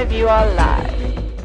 live, you are live.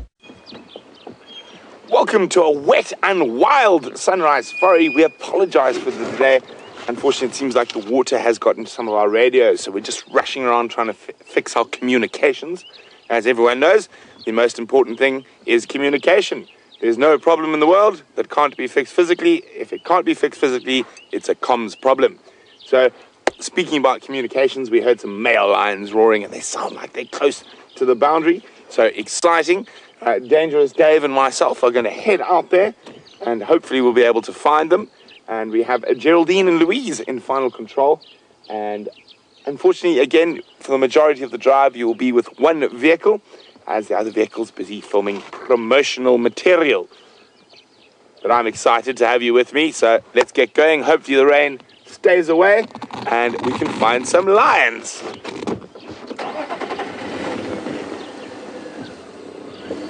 Welcome to a wet and wild sunrise safari. We apologize for the delay. Unfortunately, it seems like the water has gotten to some of our radios, so we're just rushing around trying to fix our communications. As everyone knows, the most important thing is communication. There's no problem in the world that can't be fixed physically. If it can't be fixed physically, it's a comms problem. So, speaking about communications, we heard some male lions roaring, and they sound like they're close to the boundary. So exciting. Dangerous Dave and myself are going to head out there, and hopefully we'll be able to find them. And we have Geraldine and Louise in final control. And unfortunately, again, for the majority of the drive, you will be with one vehicle, as the other vehicle's busy filming promotional material. But I'm excited to have you with me, so let's get going. Hopefully the rain stays away, and we can find some lions.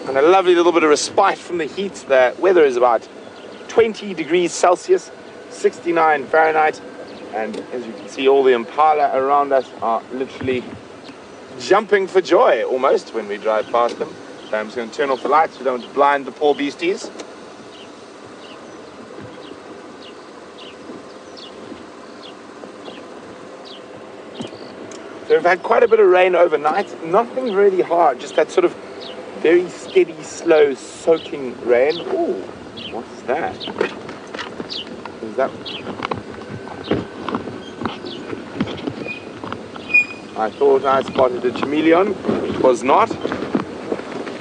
And a lovely little bit of respite from the heat. The weather is about 20 degrees Celsius, 69 Fahrenheit, and as you can see, all the impala around us are literally jumping for joy almost when we drive past them. So I'm just going to turn off the lights. We don't want to blind the poor beasties. So we've had quite a bit of rain overnight. Nothing really hard, just that sort of very steady, slow, soaking rain. Ooh, what's that? Is that? I thought I spotted a chameleon, which was not.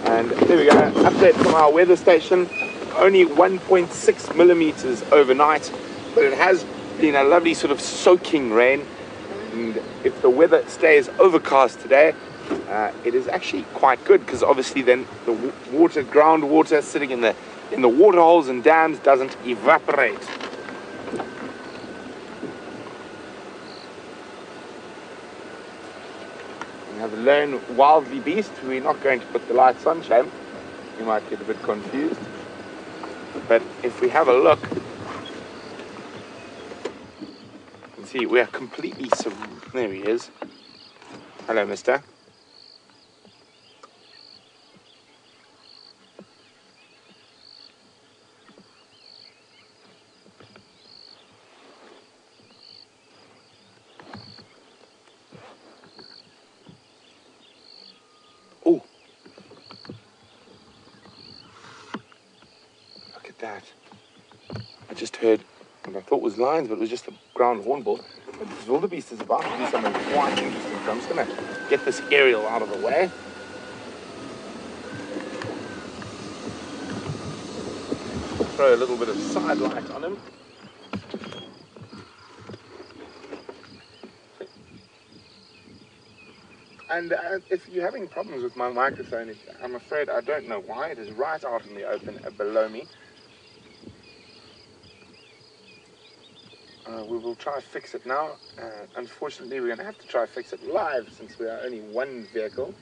And there we go, update from our weather station. Only 1.6 millimeters overnight, but it has been a lovely sort of soaking rain. And if the weather stays overcast today, it is actually quite good, because obviously then the groundwater sitting in the water holes and dams doesn't evaporate. We have a lone wildly beast. We're not going to put the lights on, shame. You might get a bit confused. But if we have a look, you can see we are completely there he is. Hello, mister. Oh, look at that. I just heard what I thought was lions, but it was just a ground hornbill. But this wildebeest is about to do something quite interesting, so I'm just going to get this aerial out of the way. Throw a little bit of side light on him. And if you're having problems with my microphone, I'm afraid I don't know why. It is right out in the open below me. We will try to fix it now. Unfortunately, we're going to have to try to fix it live, since we are only one vehicle.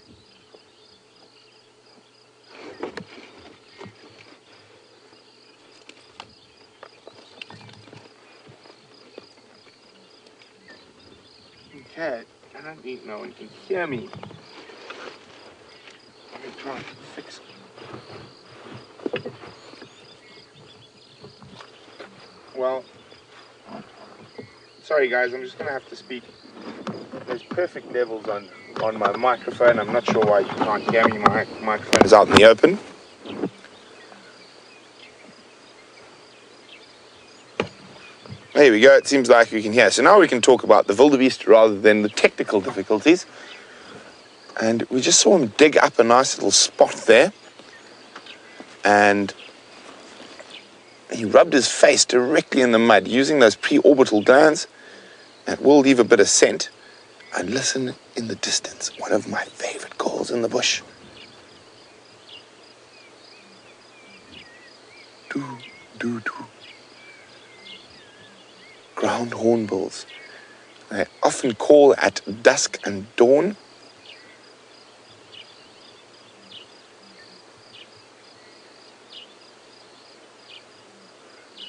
Okay, I don't think no one can hear me. Let me try to fix it. Well, sorry guys, I'm just going to have to speak. There's perfect levels on my microphone. I'm not sure why you can't hear me. My microphone is out in the open. There we go, it seems like we can hear. So now we can talk about the wildebeest rather than the technical difficulties. And we just saw him dig up a nice little spot there. And he rubbed his face directly in the mud using those pre-orbital glands. That will leave a bit of scent. And listen in the distance, one of my favorite calls in the bush. Do, do, do. Ground hornbills. They often call at dusk and dawn.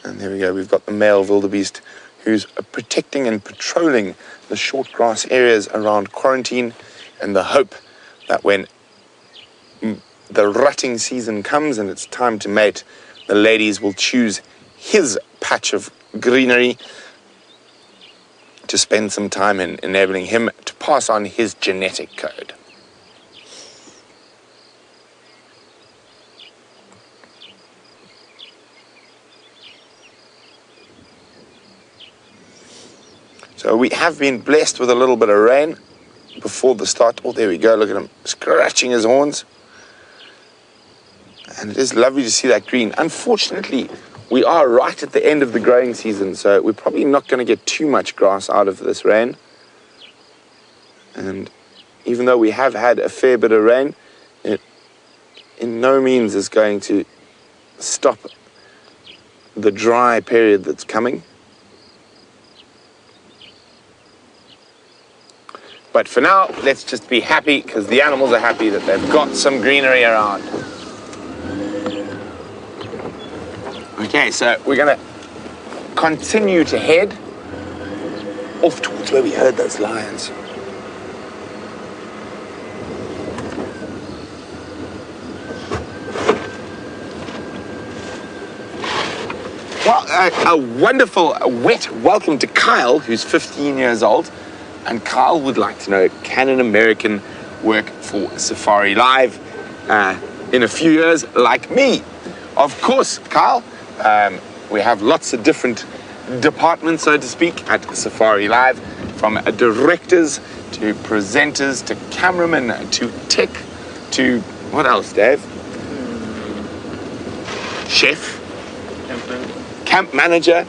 And there we go, we've got the male wildebeest who's protecting and patrolling the short grass areas around quarantine, in the hope that when the rutting season comes and it's time to mate, the ladies will choose his patch of greenery to spend some time in, enabling him to pass on his genetic code. So we have been blessed with a little bit of rain before the start. Oh, there we go. Look at him scratching his horns. And it is lovely to see that green. Unfortunately, we are right at the end of the growing season, so we're probably not going to get too much grass out of this rain. And even though we have had a fair bit of rain, it in no means is going to stop the dry period that's coming. But for now, let's just be happy, because the animals are happy that they've got some greenery around. Okay, so we're going to continue to head off towards where we heard those lions. Well, a wonderful, wet welcome to Kyle, who's 15 years old. And Kyle would like to know, can an American work for Safari Live in a few years like me? Of course, Kyle. We have lots of different departments, so to speak, at Safari Live, from directors to presenters to cameramen to tech to, what else, Dave? Chef. Camp manager.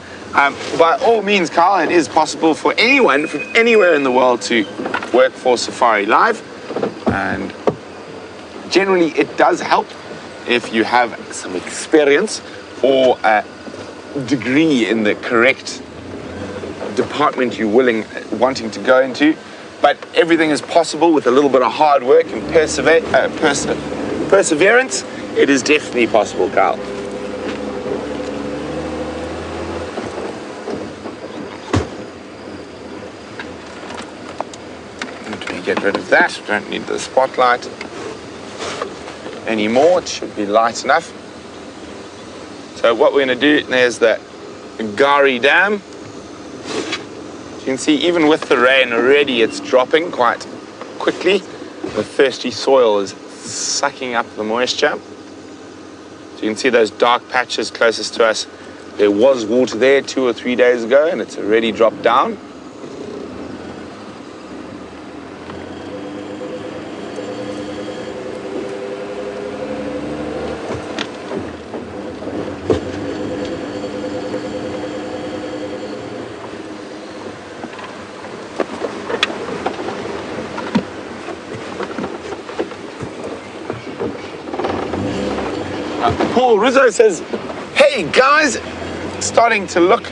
By all means, Kyle, it is possible for anyone from anywhere in the world to work for Safari Live, and generally it does help if you have some experience or a degree in the correct department you're wanting to go into. But everything is possible with a little bit of hard work and perseverance. It is definitely possible, Kyle. Get rid of that. Don't need the spotlight anymore. It should be light enough. So what we're going to do, there's the Gari Dam. As you can see, even with the rain already, it's dropping quite quickly. The thirsty soil is sucking up the moisture. So you can see those dark patches closest to us. There was water there 2 or 3 days ago, and it's already dropped down. Paul Rizzo says, hey guys, it's starting to look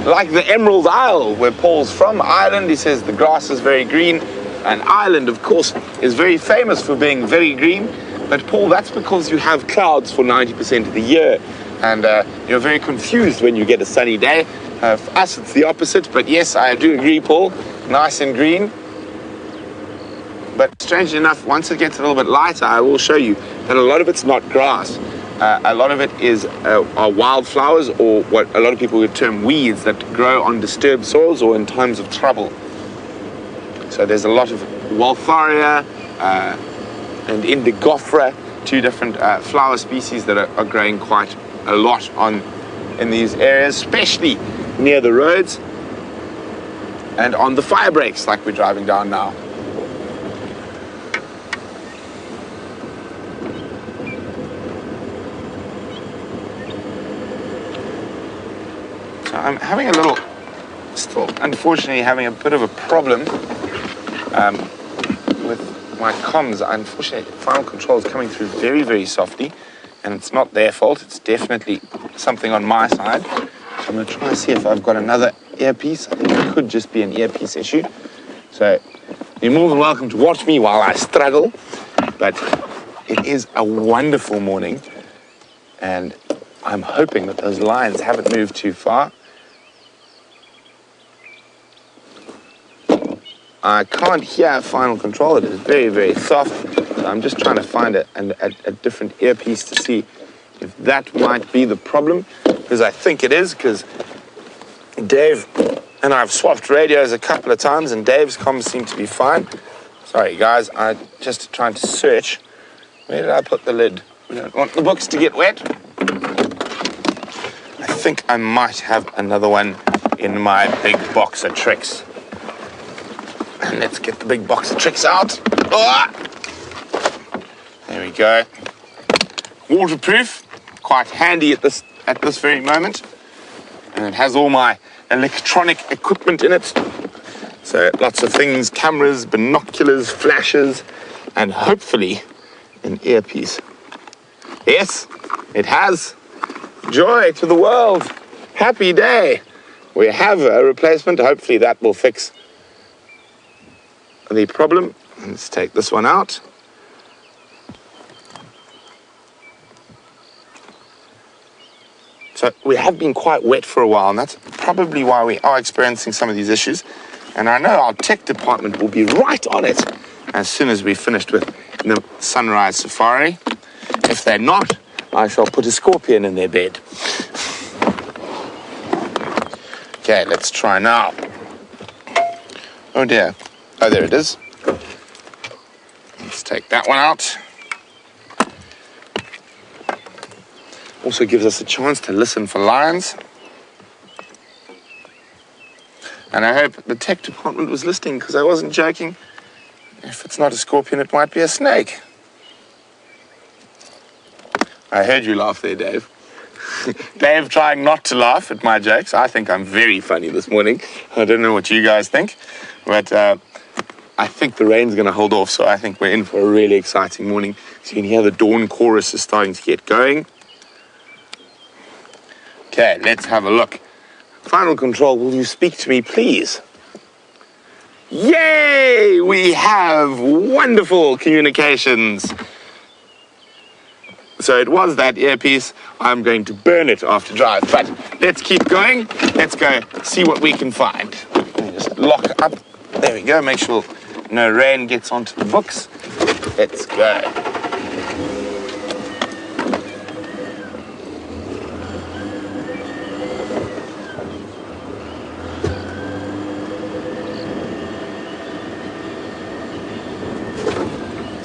like the Emerald Isle where Paul's from, Ireland. He says the grass is very green, and Ireland, of course, is very famous for being very green. But Paul, that's because you have clouds for 90% of the year, and you're very confused when you get a sunny day. For us, it's the opposite, but yes, I do agree, Paul, nice and green. But strangely enough, once it gets a little bit lighter, I will show you that a lot of it's not grass. A lot of it are wildflowers, or what a lot of people would term weeds, that grow on disturbed soils or in times of trouble. So there's a lot of Waltharia and Indigofera, 2 different flower species that are growing quite a lot in these areas, especially near the roads and on the fire breaks like we're driving down now. I'm having unfortunately having a bit of a problem with my comms. Unfortunately, final control is coming through very, very softly, and it's not their fault. It's definitely something on my side. So I'm going to try and see if I've got another earpiece. I think it could just be an earpiece issue. So you're more than welcome to watch me while I struggle, but it is a wonderful morning, and I'm hoping that those lions haven't moved too far. I can't hear final control. It is very, very soft. So I'm just trying to find a different earpiece to see if that might be the problem, because I think it is, because Dave and I've swapped radios a couple of times and Dave's comms seem to be fine. Sorry guys, I'm just trying to search. Where did I put the lid? We don't want the books to get wet. I think I might have another one in my big box of tricks. And let's get the big box of tricks out. Oh! There we go. Waterproof, quite handy at this very moment. And it has all my electronic equipment in it. So lots of things, cameras, binoculars, flashes, and hopefully an earpiece. Yes, it has. Joy to the world. Happy day. We have a replacement. Hopefully that will fix the problem. Let's take this one out. So we have been quite wet for a while, and that's probably why we are experiencing some of these issues. And I know our tech department will be right on it as soon as we're finished with the Sunrise Safari. If they're not, I shall put a scorpion in their bed. Okay, let's try now. Oh dear. Oh, there it is. Let's take that one out. Also gives us a chance to listen for lions. And I hope the tech department was listening, because I wasn't joking. If it's not a scorpion, it might be a snake. I heard you laugh there, Dave. Dave trying not to laugh at my jokes. I think I'm very funny this morning. I don't know what you guys think, but I think the rain's going to hold off, so I think we're in for a really exciting morning. So you can hear the dawn chorus is starting to get going. Okay, let's have a look. Final control, will you speak to me, please? Yay! We have wonderful communications. So it was that earpiece. I'm going to burn it after drive, but let's keep going. Let's go see what we can find. Just lock up. There we go. Make sure no rain gets onto the books. Let's go.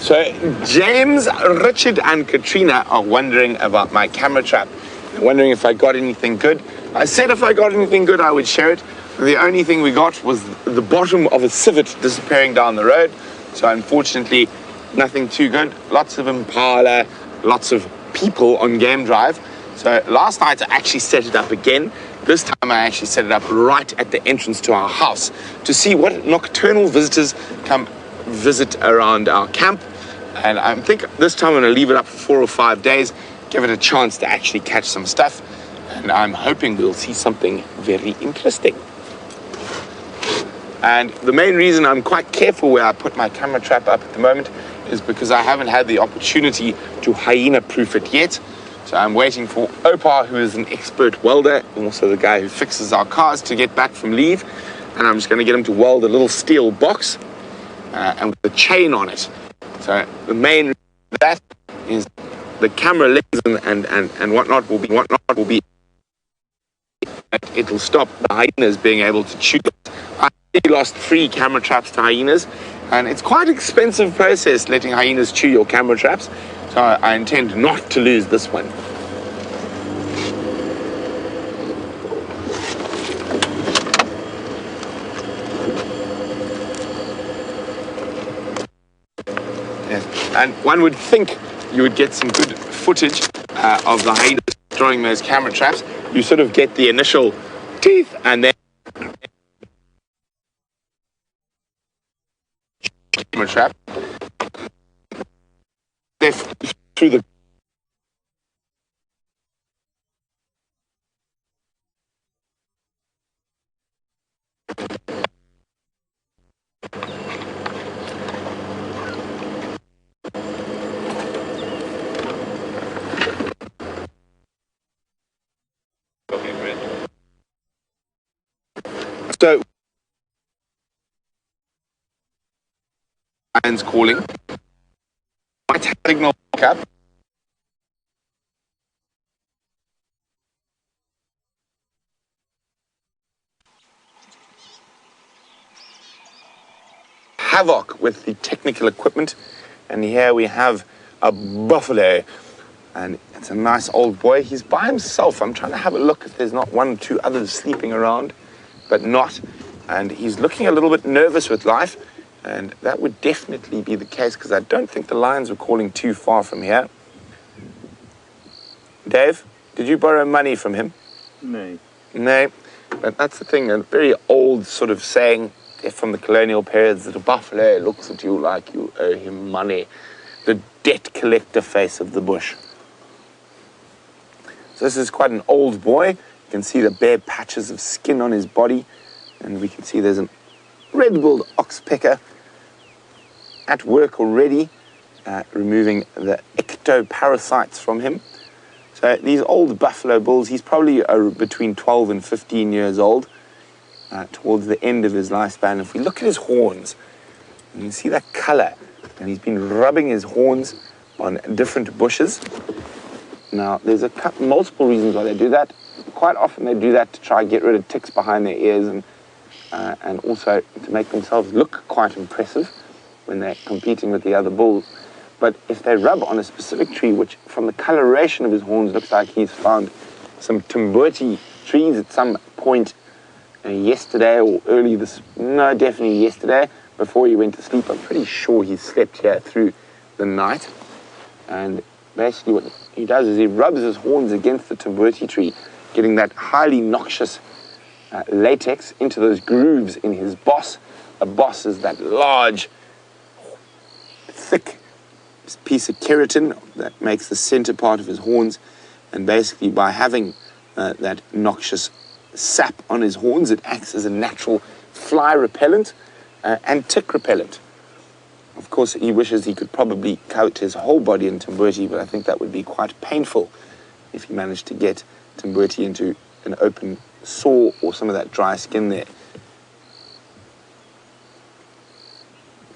So James, Richard and Katrina are wondering about my camera trap. They're wondering if I got anything good. I said if I got anything good, I would share it. The only thing we got was the bottom of a civet disappearing down the road. So unfortunately, nothing too good. Lots of impala, lots of people on game drive. So last night I actually set it up again. This time I actually set it up right at the entrance to our house to see what nocturnal visitors come visit around our camp. And I think this time I'm going to leave it up for 4 or 5 days, give it a chance to actually catch some stuff. And I'm hoping we'll see something very interesting. And the main reason I'm quite careful where I put my camera trap up at the moment is because I haven't had the opportunity to hyena-proof it yet. So I'm waiting for Opar, who is an expert welder, and also the guy who fixes our cars, to get back from leave. And I'm just going to get him to weld a little steel box and with a chain on it. So the main reason for that is the camera lens and whatnot will be it'll stop the hyenas being able to chew it. I lost 3 camera traps to hyenas, and it's quite an expensive process letting hyenas chew your camera traps. So I intend not to lose this one. And one would think you would get some good footage of the hyenas destroying those camera traps. You sort of get the initial teeth and then camera trap. They're through the So, lions calling. signal up. Havoc with the technical equipment, and here we have a buffalo, and it's a nice old boy. He's by himself. I'm trying to have a look if there's not one or two others sleeping around, but not, and he's looking a little bit nervous with life, and that would definitely be the case because I don't think the lions were calling too far from here. Dave, did you borrow money from him? No. No, but that's the thing, a very old sort of saying from the colonial periods that a buffalo looks at you like you owe him money. The debt collector face of the bush. So this is quite an old boy. You can see the bare patches of skin on his body, and we can see there's a red-billed oxpecker at work already, removing the ectoparasites from him. So these old buffalo bulls, he's probably between 12 and 15 years old. Towards the end of his lifespan. If we look at his horns, you can see that color, and he's been rubbing his horns on different bushes. Now, there's multiple reasons why they do that. Quite often they do that to try and get rid of ticks behind their ears, and also to make themselves look quite impressive when they're competing with the other bulls. But if they rub on a specific tree, which from the coloration of his horns looks like he's found some Tumbuti trees at some point yesterday or definitely yesterday before he went to sleep. I'm pretty sure he slept here through the night. And basically what he does is he rubs his horns against the Tumbuti tree, getting that highly noxious latex into those grooves in his boss. A boss is that large, thick piece of keratin that makes the center part of his horns. And basically by having that noxious sap on his horns, it acts as a natural fly repellent and tick repellent. Of course, he wishes he could probably coat his whole body in Tumbuti, but I think that would be quite painful if he managed to get Tumbuti into an open sore or some of that dry skin there.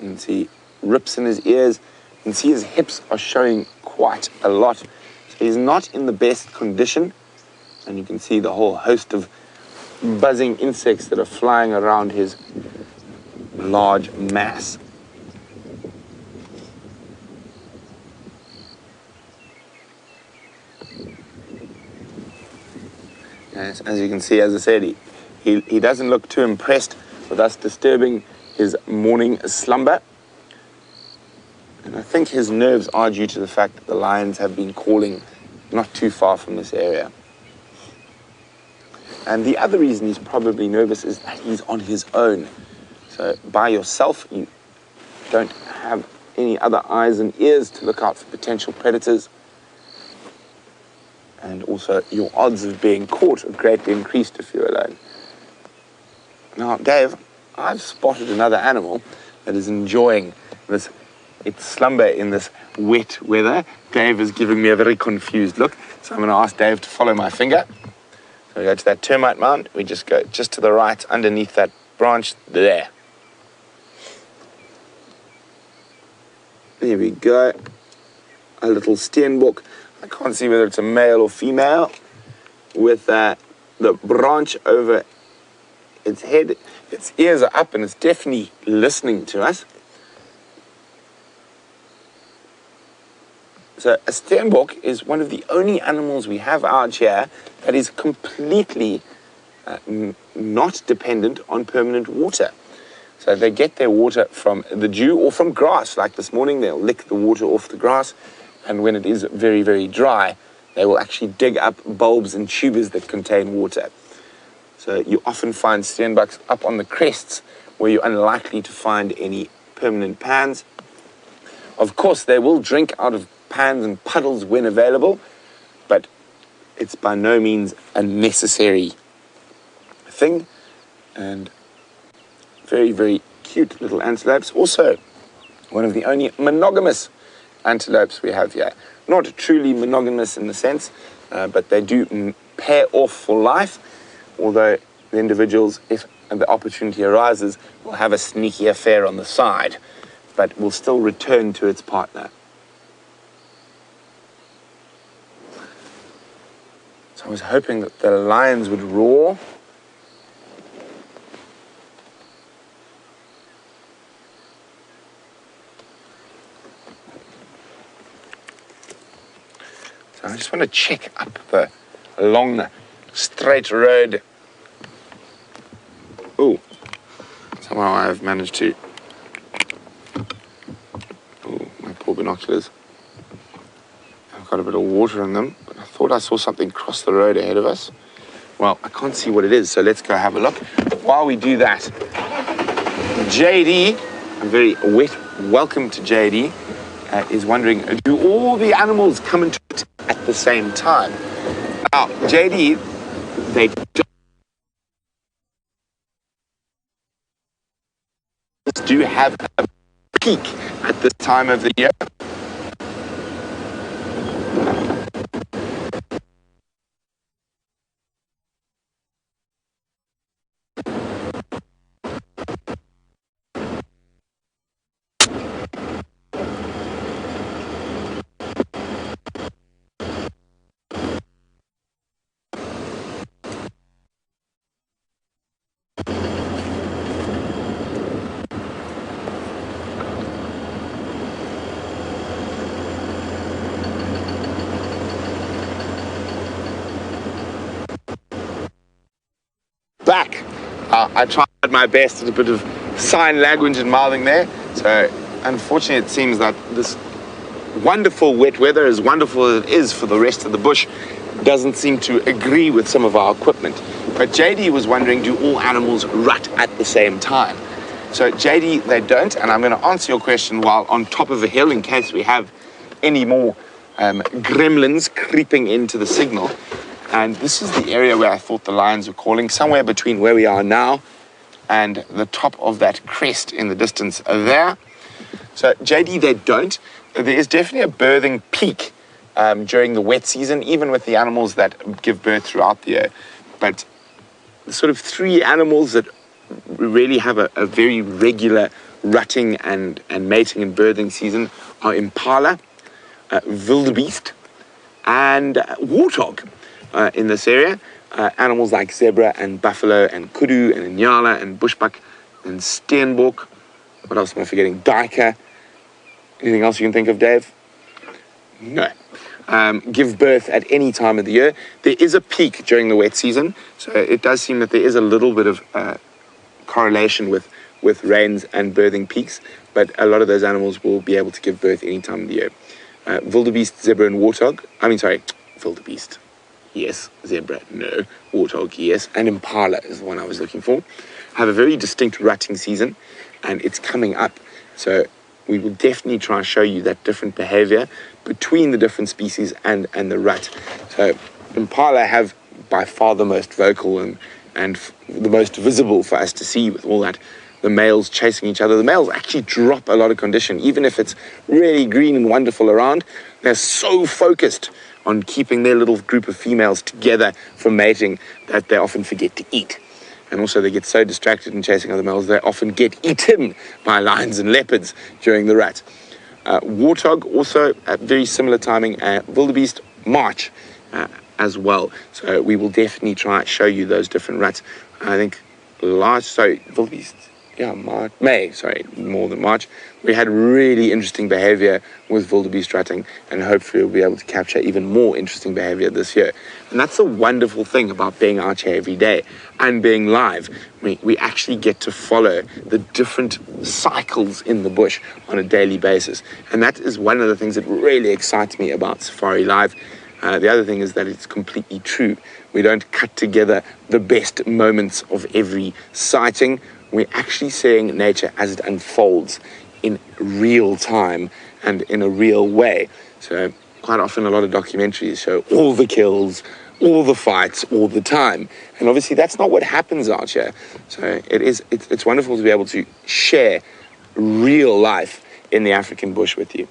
You can see rips in his ears. You can see his hips are showing quite a lot. So he's not in the best condition, and you can see the whole host of buzzing insects that are flying around his large mass. Yes, as you can see, as I said, he doesn't look too impressed with us disturbing his morning slumber. And I think his nerves are due to the fact that the lions have been calling not too far from this area. And the other reason he's probably nervous is that he's on his own. So by yourself, you don't have any other eyes and ears to look out for potential predators. And also your odds of being caught are greatly increased if you're alone. Now, Dave, I've spotted another animal that is enjoying its slumber in this wet weather. Dave is giving me a very confused look. So I'm going to ask Dave to follow my finger. So we go to that termite mound, we just go just to the right underneath that branch there. There we go. A little steenbok. I can't see whether it's a male or female, with the branch over its head. Its ears are up and it's definitely listening to us. So a steenbok is one of the only animals we have out here that is completely not dependent on permanent water. So they get their water from the dew or from grass. Like this morning, they'll lick the water off the grass. And when it is very, very dry, they will actually dig up bulbs and tubers that contain water. So you often find steenboks up on the crests where you're unlikely to find any permanent pans. Of course, they will drink out of pans and puddles when available, but it's by no means a necessary thing. And very, very cute little antelopes. Also, one of the only monogamous antelopes we have here. Not truly monogamous in the sense, but they do pair off for life, although the individuals, if the opportunity arises, will have a sneaky affair on the side, but will still return to its partner. So I was hoping that the lions would roar. So I just want to check up along the straight road. Oh, somehow I've managed to. Oh, my poor binoculars. I've got a bit of water in them, but I thought I saw something cross the road ahead of us. Well, I can't see what it is, so let's go have a look. While we do that, JD, a very wet welcome to JD, is wondering, do all the animals come into it at the same time? Now, JD, they do have a peak at this time of the year. Back. I tried my best at a bit of sign language and mouthing there. So, unfortunately, it seems that this wonderful wet weather, as wonderful as it is for the rest of the bush, doesn't seem to agree with some of our equipment. But JD was wondering, do all animals rut at the same time? So, JD, they don't, and I'm going to answer your question while on top of a hill in case we have any more gremlins creeping into the signal. And this is the area where I thought the lions were calling, somewhere between where we are now and the top of that crest in the distance there. So JD, they don't. There is definitely a birthing peak during the wet season, even with the animals that give birth throughout the year. But the sort of three animals that really have a very regular rutting and mating and birthing season are impala, wildebeest, and warthog. In this area, animals like zebra and buffalo and kudu and inyala and bushbuck and steenbok. What else am I forgetting? Duiker. Anything else you can think of, Dave? No. Give birth at any time of the year. There is a peak during the wet season, so it does seem that there is a little bit of correlation with rains and birthing peaks, but a lot of those animals will be able to give birth any time of the year. Wildebeest, zebra, and warthog. Wildebeest. Yes. Zebra, no. Warthog, yes. And impala is the one I was looking for. Have a very distinct rutting season, and it's coming up. So we will definitely try and show you that different behavior between the different species and the rut. So impala have by far the most vocal and the most visible for us to see with all that. The males chasing each other. The males actually drop a lot of condition, even if it's really green and wonderful around. They're so focused on keeping their little group of females together for mating that they often forget to eat. And also they get so distracted in chasing other males, they often get eaten by lions and leopards during the rut. Warthog, also at very similar timing. Wildebeest, March as well. So we will definitely try and show you those different ruts. I think wildebeest, more than March. We had really interesting behavior with wildebeest rutting, and hopefully we'll be able to capture even more interesting behavior this year. And that's the wonderful thing about being out here every day and being live. We actually get to follow the different cycles in the bush on a daily basis. And that is one of the things that really excites me about Safari Live. The other thing is that it's completely true. We don't cut together the best moments of every sighting. We're actually seeing nature as it unfolds in real time and in a real way. So quite often a lot of documentaries show all the kills, all the fights, all the time. And obviously that's not what happens out here. So it's wonderful to be able to share real life in the African bush with you.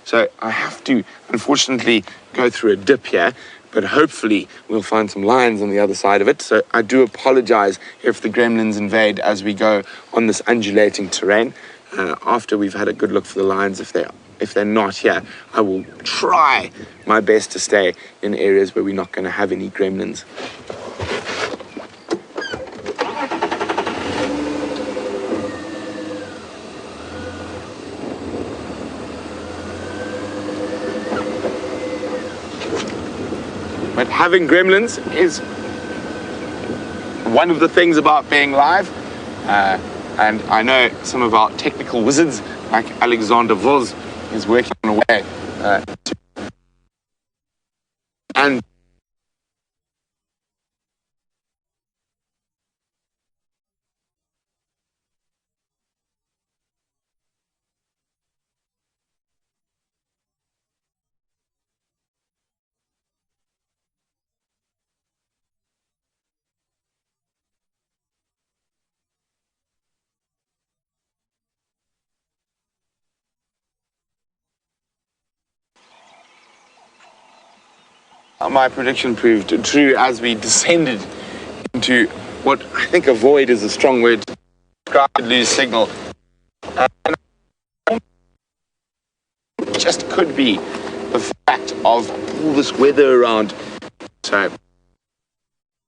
So I have to, unfortunately, go through a dip here, but hopefully we'll find some lions on the other side of it. So I do apologize if the gremlins invade as we go on this undulating terrain. After we've had a good look for the lions, if if they're not here, I will try my best to stay in areas where we're not going to have any gremlins. But having gremlins is one of the things about being live. And I know some of our technical wizards, like Alexander Vos, is working on a way and my prediction proved true as we descended into what I think a void is a strong word to describe lose signal. And just could be the fact of all this weather around. So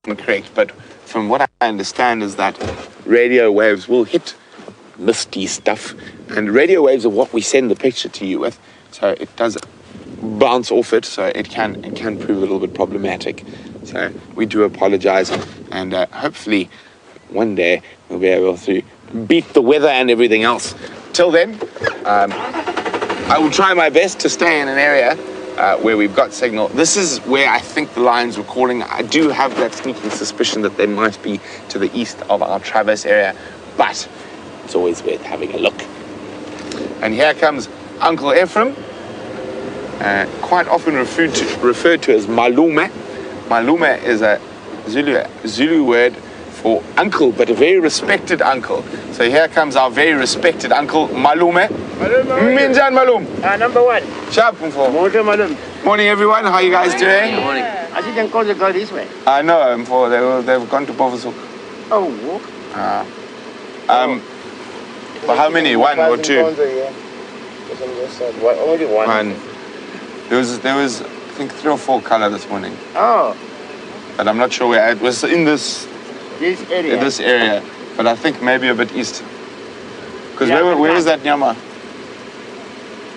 I'm correct, but from what I understand is that radio waves will hit misty stuff, and radio waves are what we send the picture to you with, so it does bounce off it, so it can prove a little bit problematic. So we do apologize, and hopefully one day we'll be able to beat the weather and everything else. Till then, I will try my best to stay in an area where we've got signal. This is where I think the lions were calling. I do have that sneaking suspicion that they might be to the east of our Traverse area, but it's always worth having a look. And here comes Uncle Ephraim, quite often referred to as Malume. Malume is a Zulu word for uncle, but a very respected uncle. So here comes our very respected uncle, Malume. Minjan Malum. Number one. Sharp. Morning, everyone. How are you guys doing? Good morning. I think them call the girl this way. I know, they've gone to Bovasuk. Oh. But how many? One or two? Only one. One. There was I think 3 or 4 color this morning. Oh. But I'm not sure where. It was in this area. In this area, but I think maybe a bit east. Because Yeah, where was that Djuma?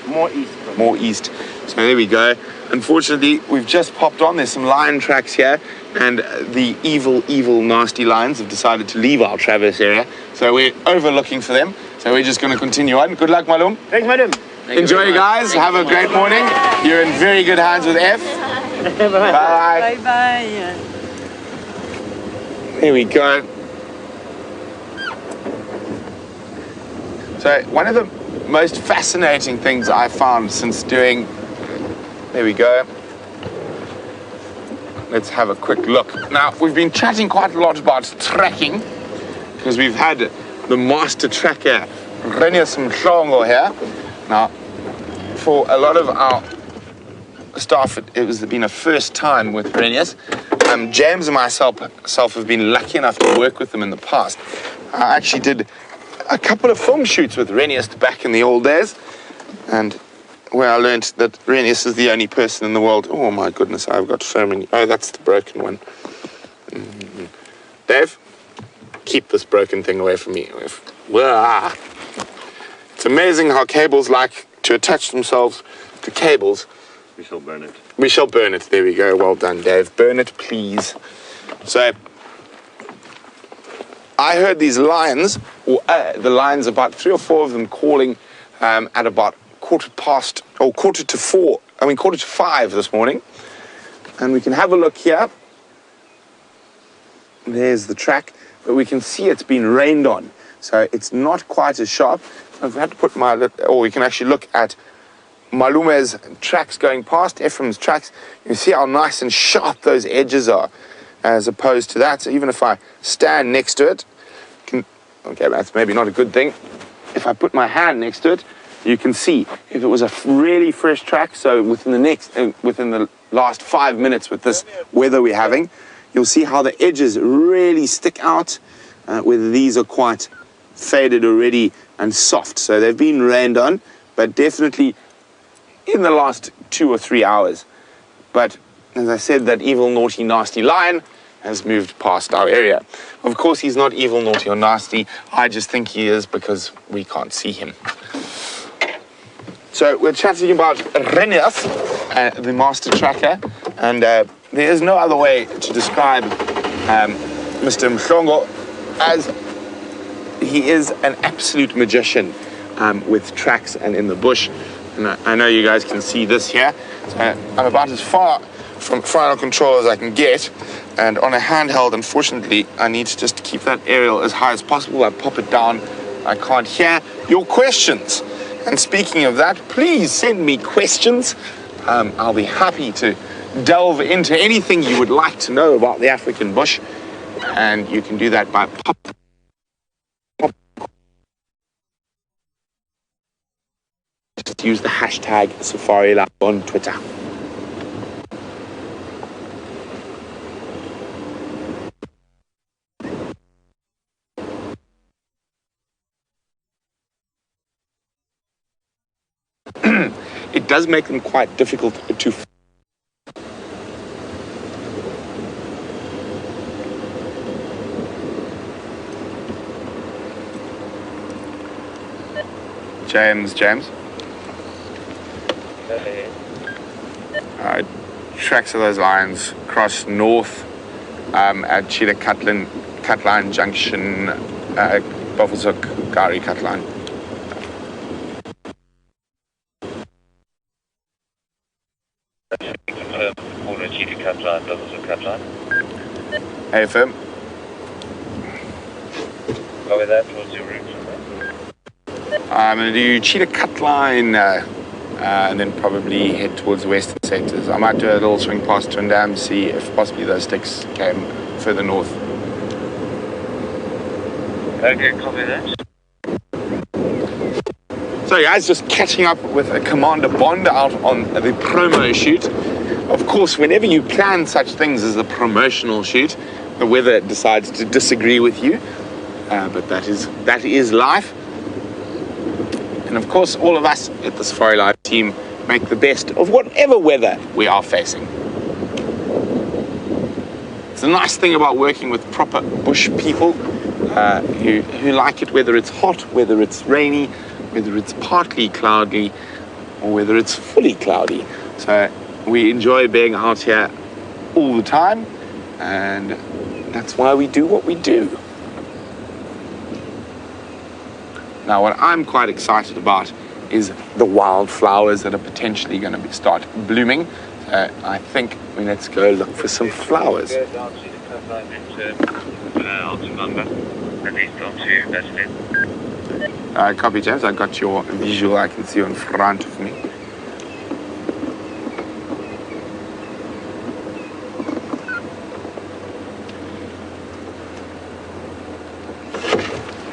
More east. More east. So there we go. Unfortunately, we've just popped on. There's some lion tracks here, and the evil, nasty lions have decided to leave our Traverse area. So we're overlooking for them. So we're just going to continue on. Good luck, Malum. Thanks, madam. Enjoy, you guys. Have a great morning. You're in very good hands with F. Bye. Bye-bye. Here we go. So one of the most fascinating things I found since doing, there we go. Let's have a quick look. Now, we've been chatting quite a lot about tracking because we've had the master tracker, Renius Mhlongo, here. Now, for a lot of our staff, it was been a first time with Renius. James and myself have been lucky enough to work with them in the past. I actually did a couple of film shoots with Renius back in the old days, and where I learned that Renius is the only person in the world. Oh my goodness, I've got so many. Oh, that's the broken one. Dave, keep this broken thing away from me. Wah. It's amazing how cables like to attach themselves to cables. We shall burn it. We shall burn it. There we go. Well done, Dave. Burn it, please. So, I heard these lions, or the lions, about 3 or 4 of them calling at about 5 this morning. And we can have a look here. There's the track, but we can see it's been rained on. So it's not quite as sharp. I've had to put or we can actually look at Malume's tracks going past, Ephraim's tracks. You can see how nice and sharp those edges are, as opposed to that. So even if I stand next to it, okay, that's maybe not a good thing. If I put my hand next to it, you can see if it was a really fresh track. So within the last 5 minutes with this weather we're having, you'll see how the edges really stick out, whether these are quite faded already and soft. So they've been rained on, but definitely in the last 2 or 3 hours. But as I said, that evil, naughty, nasty lion has moved past our area. Of course, he's not evil, naughty, or nasty. I just think he is because we can't see him. So we're chatting about Renias, the master tracker, and there is no other way to describe Mr. Mhlongo as he is an absolute magician with tracks and in the bush. And I know you guys can see this here. So I'm about as far from final control as I can get, and on a handheld, unfortunately, I need to just keep that aerial as high as possible. I pop it down, I can't hear your questions. And speaking of that, please send me questions. I'll be happy to delve into anything you would like to know about the African bush, and you can do that by just use the hashtag SafariLive on Twitter. It does make them quite difficult to James. Tracks of those lines cross north at Cheetah Cutline Junction, Bofusuk, Gari Cutline. Corner Cheetah Cutline, Bofusuk Cutline. Hey, firm. Go with that towards your route from there. I'm going to do Cheetah Cutline and then probably head towards the western sectors. I might do a little swing past Twin Dam, see if possibly those sticks came further north. Okay, copy that. So guys, just catching up with Commander Bond out on the promo shoot. Of course, whenever you plan such things as a promotional shoot, the weather decides to disagree with you. But that is life. And of course, all of us at the Safari Live team make the best of whatever weather we are facing. It's a nice thing about working with proper bush people who like it, whether it's hot, whether it's rainy, whether it's partly cloudy, or whether it's fully cloudy. So we enjoy being out here all the time, and that's why we do what we do. Now, what I'm quite excited about is the wildflowers that are potentially going to start blooming. I think let's go look for some flowers. Go down to the Cutline into Altamamba, at least onto Vaseline. Copy, James. I got your visual. I can see you in front of me.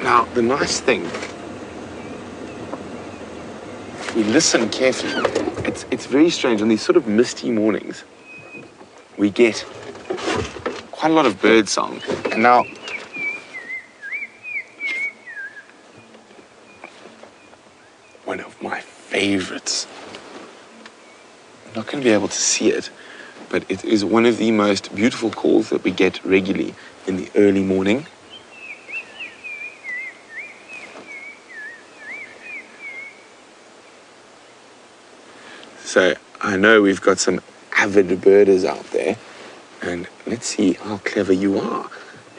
Now, the nice thing, we listen carefully. It's very strange. On these sort of misty mornings, we get quite a lot of bird song. And now, one of my favorites. I'm not going to be able to see it, but it is one of the most beautiful calls that we get regularly in the early morning. So I know we've got some avid birders out there, and let's see how clever you are.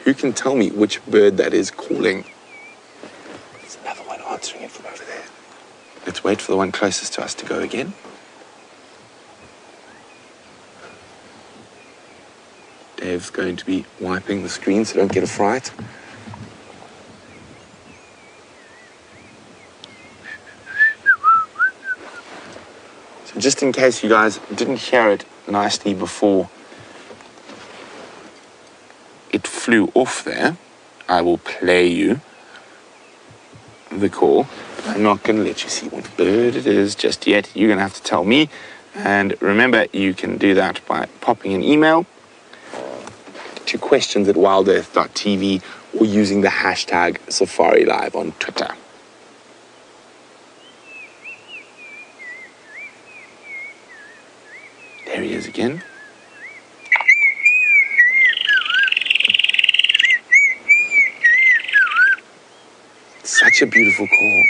Who can tell me which bird that is calling? There's another one answering it from over there. Let's wait for the one closest to us to go again. Dave's going to be wiping the screen so don't get a fright. So just in case you guys didn't hear it nicely before it flew off there, I will play you the call. I'm not going to let you see what bird it is just yet. You're going to have to tell me. And remember, you can do that by popping an email to questions@WildEarthTV or using the hashtag SafariLive on Twitter. There he is again. Such a beautiful call.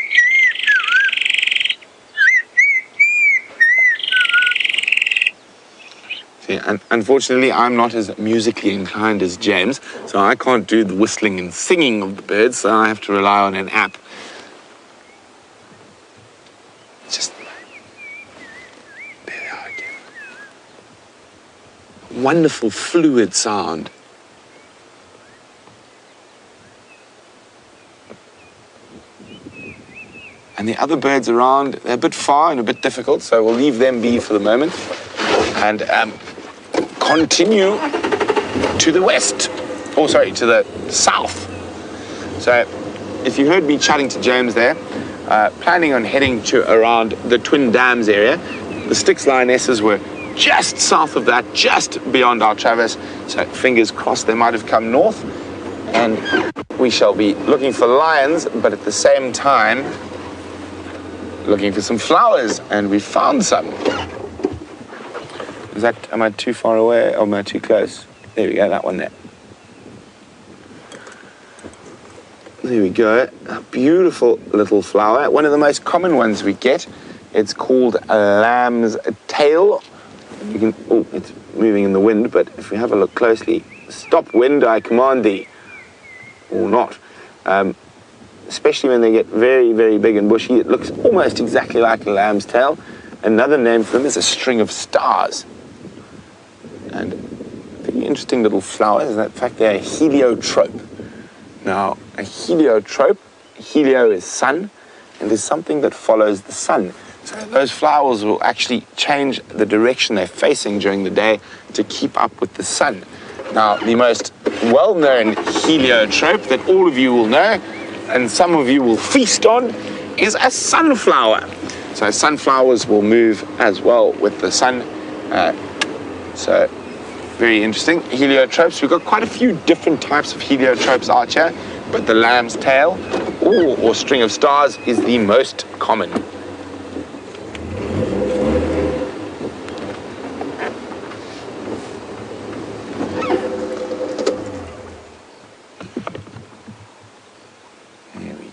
See, unfortunately, I'm not as musically inclined as James, so I can't do the whistling and singing of the birds, so I have to rely on an app. Just... there they are again. Wonderful, fluid sound. And the other birds around, they're a bit far and a bit difficult, so we'll leave them be for the moment and continue to the west. Oh, sorry, to the south. So, if you heard me chatting to James there, planning on heading to around the Twin Dams area. The Styx lionesses were just south of that, just beyond our traverse. So, fingers crossed they might have come north. And we shall be looking for lions, but at the same time, looking for some flowers, and we found some. Am I too far away, or am I too close? There we go, that one there. There we go, a beautiful little flower. One of the most common ones we get. It's called a lamb's tail. You can, oh, it's moving in the wind, but if we have a look closely, stop wind, I command thee. Or not. Especially when they get very, very big and bushy. It looks almost exactly like a lamb's tail. Another name for them is a string of stars. And very interesting little flowers. In fact, they're a heliotrope. Now, a heliotrope, helio is sun, and there's something that follows the sun. So those flowers will actually change the direction they're facing during the day to keep up with the sun. Now, the most well-known heliotrope that all of you will know, and some of you will feast on, is a sunflower. So sunflowers will move as well with the sun. So very interesting. Heliotropes, we've got quite a few different types of heliotropes out here, but the lamb's tail or string of stars is the most common.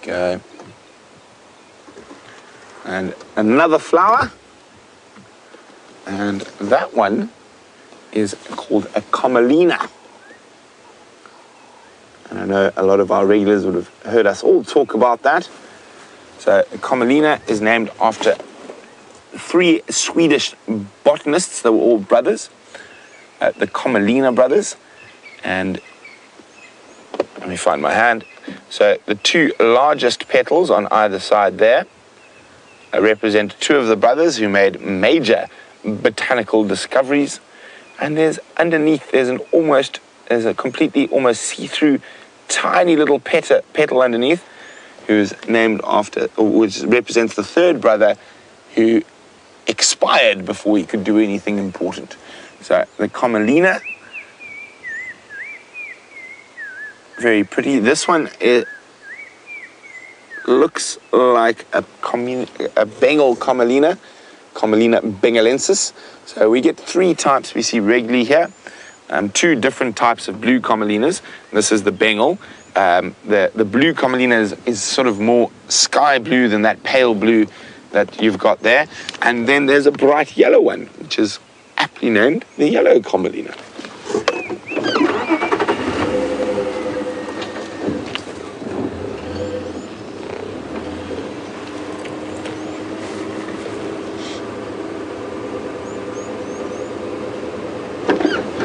Go. And another flower, and that one is called a commelina. And I know a lot of our regulars would have heard us all talk about that. So a commelina is named after 3 Swedish botanists. They were all brothers, the Commelina brothers. And let me find my hand. So the 2 largest petals on either side there represent 2 of the brothers who made major botanical discoveries. And there's underneath, there's a completely almost see-through tiny little petal underneath, who's named after, which represents the 3rd brother who expired before he could do anything important. So the Commelina, very pretty. This one, it looks like a Bengal Commelina, Commelina bengalensis. So we get 3 types we see regularly here. 2 different types of blue Commelinas. This is the Bengal. The blue Commelina is sort of more sky blue than that pale blue that you've got there. And then there's a bright yellow one, which is aptly named the yellow Commelina.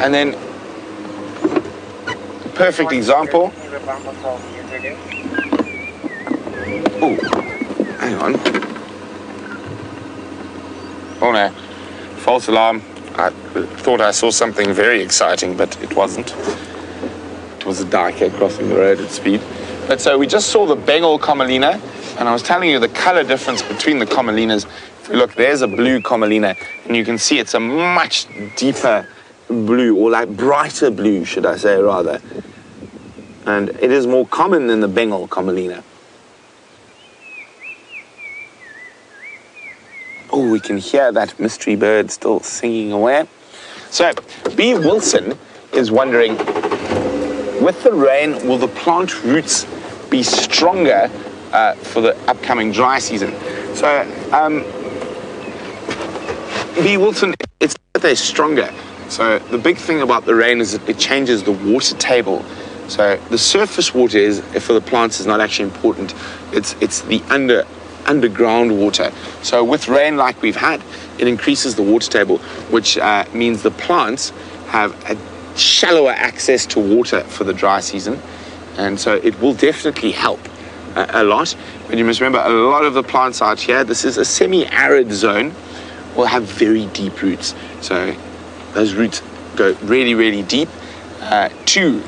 And then, perfect example. Oh, hang on. Oh no, false alarm. I thought I saw something very exciting, but it wasn't. It was a diker crossing the road at speed. But so we just saw the Bengal Commelina, and I was telling you the color difference between the Commelinas. If you look, there's a blue Commelina, and you can see it's a much deeper blue, or like brighter blue, should I say, rather. And it is more common than the Bengal Commelina. Oh, we can hear that mystery bird still singing away. So, B. Wilson is wondering, with the rain, will the plant roots be stronger for the upcoming dry season? So, B. Wilson, it's that they're stronger. So the big thing about the rain is that it changes the water table. So the surface water is, for the plants, is not actually important. It's the underground water. So with rain like we've had, it increases the water table, which means the plants have a shallower access to water for the dry season. And so it will definitely help a lot. But you must remember, a lot of the plants out here, this is a semi-arid zone, will have very deep roots. So those roots go really, really deep to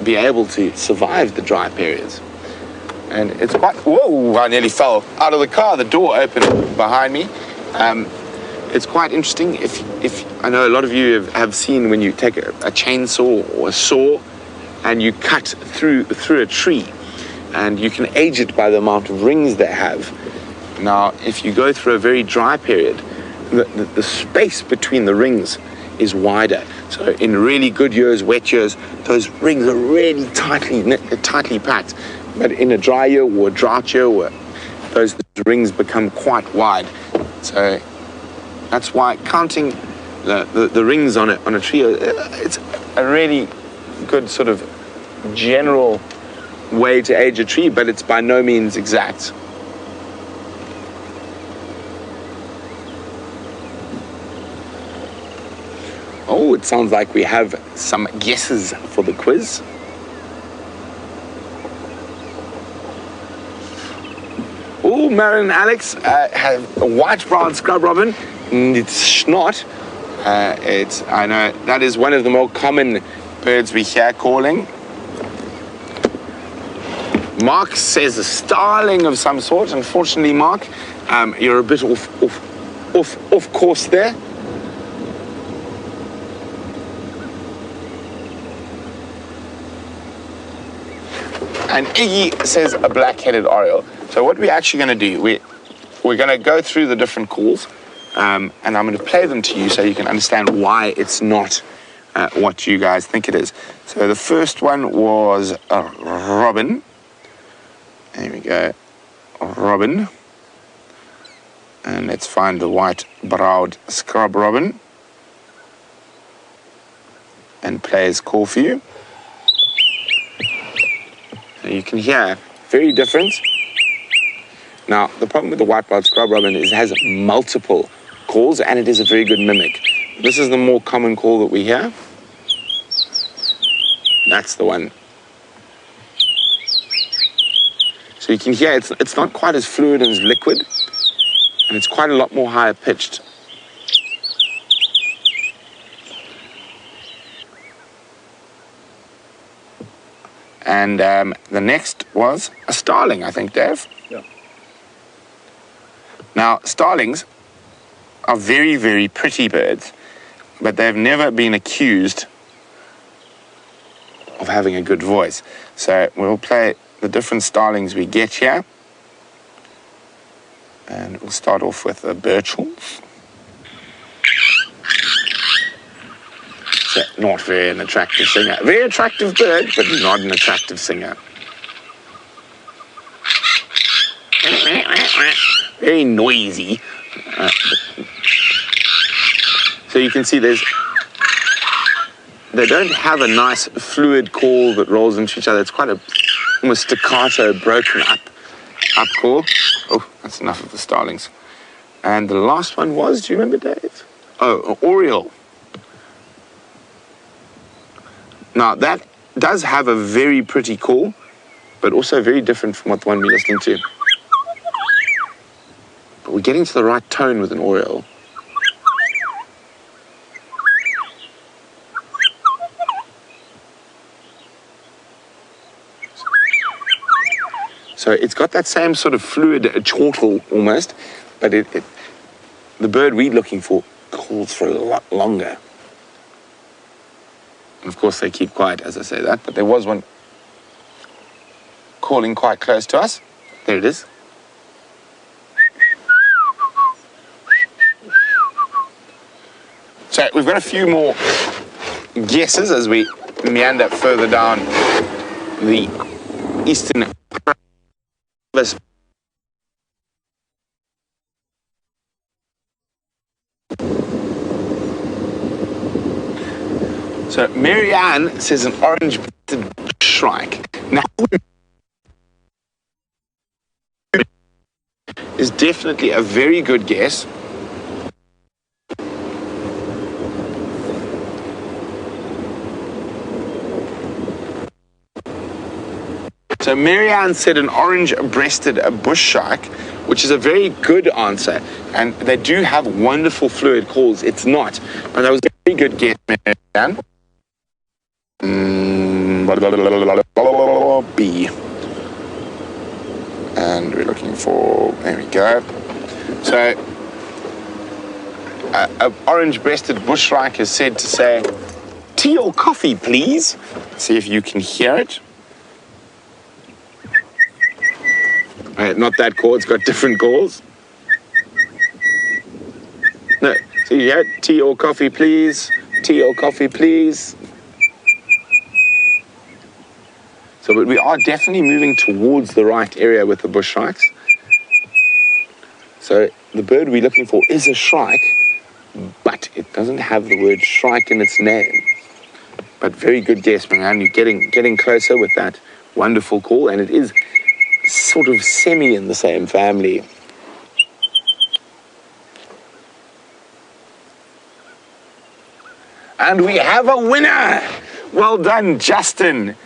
be able to survive the dry periods. And it's quite, whoa, I nearly fell out of the car. The door opened behind me. It's quite interesting. If I know a lot of you have seen when you take a chainsaw or a saw and you cut through a tree, and you can age it by the amount of rings they have. Now, if you go through a very dry period, the space between the rings is wider. So in really good years, wet years, those rings are really tightly packed. But in a dry year or a drought year, those rings become quite wide. So that's why counting the rings on a tree, it's a really good sort of general way to age a tree, but it's by no means exact. Oh, it sounds like we have some guesses for the quiz. Oh, Marin and Alex have a white-browed scrub robin. It's not. I know that is one of the more common birds we hear calling. Mark says a starling of some sort. Unfortunately, Mark, you're a bit off course there. And Iggy says a black-headed oriole. So what we're actually going to do, we're going to go through the different calls, and I'm going to play them to you so you can understand why it's not what you guys think it is. So the first one was a robin. There we go, robin. And let's find the white-browed scrub robin and play his call for you. You can hear very different. Now, the problem with the white-browed scrub robin is it has multiple calls, and it is a very good mimic. This is the more common call that we hear. That's the one. So you can hear it's not quite as fluid and as liquid, and it's quite a lot more higher pitched. And the next was a starling, I think, Dave. Yeah. Now, starlings are very, very pretty birds, but they've never been accused of having a good voice. So we'll play the different starlings we get here. And we'll start off with a birchwolf. So not very an attractive singer. Very attractive bird, but not an attractive singer. Very noisy. So you can see they don't have a nice fluid call that rolls into each other. It's quite a almost staccato, broken up call. Oh, that's enough of the starlings. And the last one was, do you remember, Dave? Oh, an oriole. Now, that does have a very pretty call, but also very different from what the one we're listening to. But we're getting to the right tone with an oriole. So it's got that same sort of fluid chortle almost, but the bird we're looking for calls for a lot longer. And of course, they keep quiet as I say that, but there was one calling quite close to us. There it is. So we've got a few more guesses as we meander further down the eastern province. So Marianne says an orange-breasted shrike. Now, is definitely a very good guess. So Marianne said an orange-breasted bush shark, which is a very good answer. And they do have wonderful fluid calls. It's not, but that was a very good guess, Marianne. B. And we're looking for, there we go. So, an orange-breasted bush shrike is said to say, tea or coffee, please? See if you can hear it. Not that call, it's got different calls. No, so you hear it? Tea or coffee, please? Tea or coffee, please? So, but we are definitely moving towards the right area with the bush shrikes. So the bird we're looking for is a shrike, but it doesn't have the word shrike in its name. But very good guess, man. You're getting closer with that wonderful call, and it is sort of semi in the same family. And we have a winner! Well done, Justin,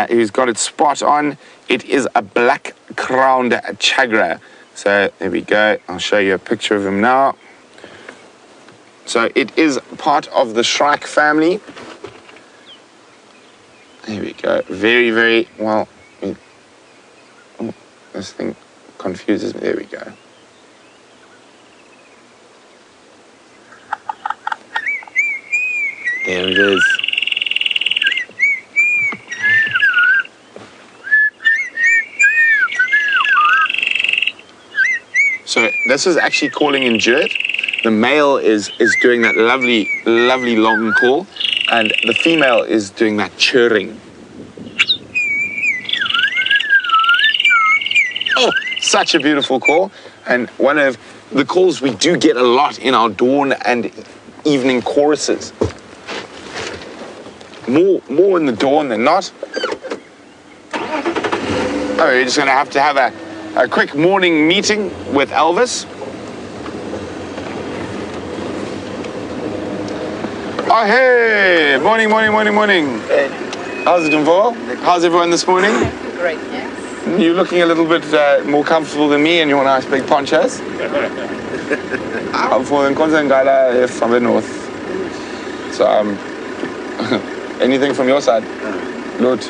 who's got it spot on. It is a black-crowned chagra. So there we go. I'll show you a picture of him now. So it is part of the shrike family. There we go. Very, very well. Oh, this thing confuses me. There we go. There it is. So this is actually calling in duet. The male is doing that lovely, lovely long call, and the female is doing that churring. Oh, such a beautiful call, and one of the calls we do get a lot in our dawn and evening choruses. More in the dawn than not. Oh, you're just going to have a quick morning meeting with Elvis. Oh, hey! Morning. Hey. How's it doing, Vo? How's everyone this morning? Great, yes. You're looking a little bit more comfortable than me in your nice big ponchos. I'm from Konzangala from the north. So, anything from your side? Lut.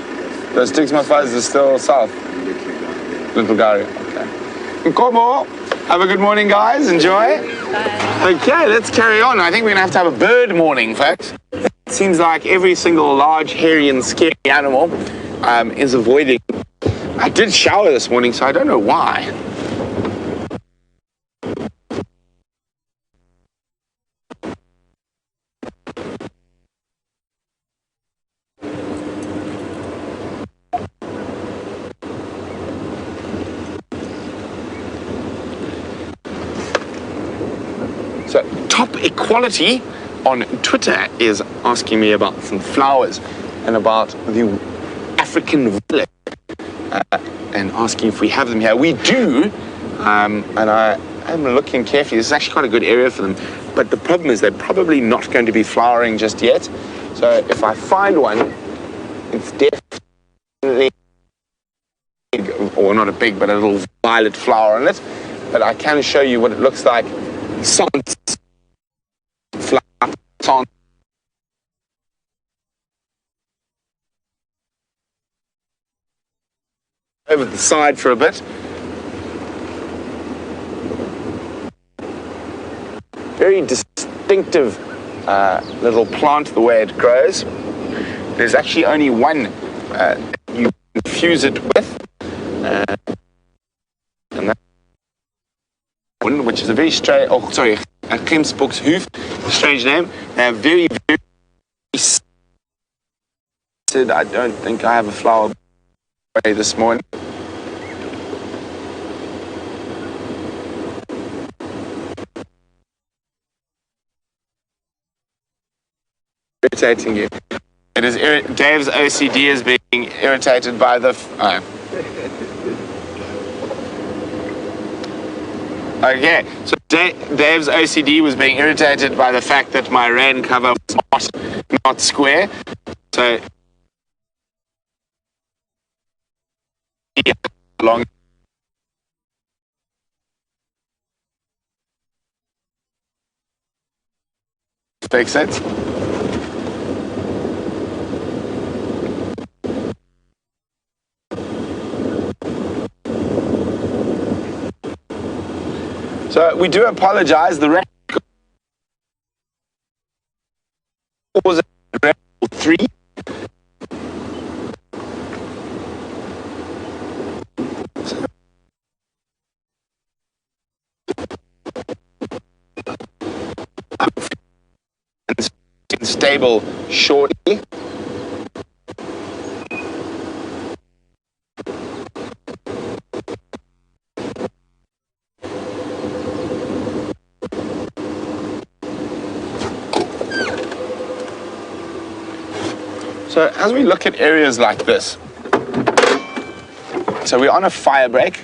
The Stigma Fuzz is still south. Little Gary. Okay. Nkomo. Have a good morning, guys. Enjoy. Bye. Okay, let's carry on. I think we're going to have a bird morning, folks. It seems like every single large, hairy, and scary animal is avoiding. I did shower this morning, so I don't know why. So, Top Equality on Twitter is asking me about some flowers and about the African violet and asking if we have them here. We do, and I'm looking carefully. This is actually quite a good area for them, but the problem is they're probably not going to be flowering just yet. So if I find one, it's definitely big, or not a big, but a little violet flower on it. But I can show you what it looks like. Over the side for a bit. Very distinctive little plant, the way it grows. There's actually only one you infuse it with, and that one, which is a very straight, a Gemsbokshoef, strange name. They're very, very. I don't think I have a flower this morning. Irritating you. It is Dave's OCD is being irritated by the. Okay, so Dave's OCD was being irritated by the fact that my rain cover was not square. So long. Makes sense. So we do apologize. The record was 3. Stable shortly. So as we look at areas like this, so we're on a fire break,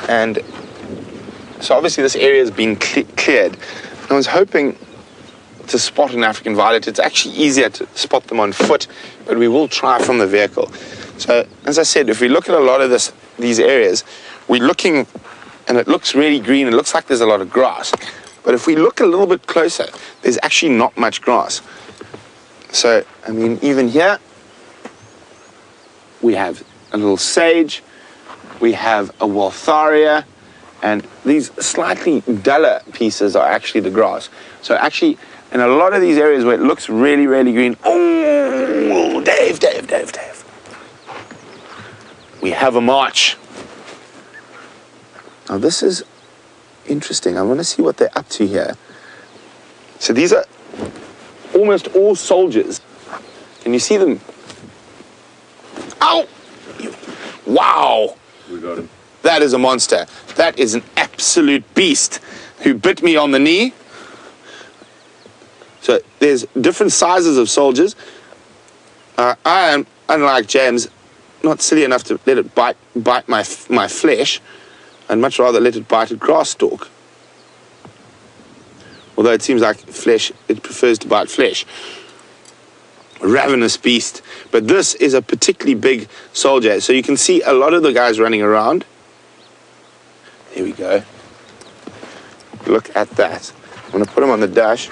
and so obviously this area has been cleared. I was hoping to spot an African violet. It's actually easier to spot them on foot, but we will try from the vehicle. So as I said, if we look at a lot of these areas, we're looking, and it looks really green. It looks like there's a lot of grass. But if we look a little bit closer, there's actually not much grass. So, I mean, even here, we have a little sage, we have a Waltharia, and these slightly duller pieces are actually the grass. So actually, in a lot of these areas where it looks really, really green, oh, Dave. We have a march. Now this is interesting. I want to see what they're up to here. So these are almost all soldiers. Can you see them? Ow! Wow! We got him. That is a monster. That is an absolute beast who bit me on the knee. So there's different sizes of soldiers. I am, unlike James, not silly enough to let it bite my flesh. I'd much rather let it bite a grass stalk. Although it seems like flesh, it prefers to bite flesh. A ravenous beast. But this is a particularly big soldier. So you can see a lot of the guys running around. There we go. Look at that. I'm going to put him on the dash.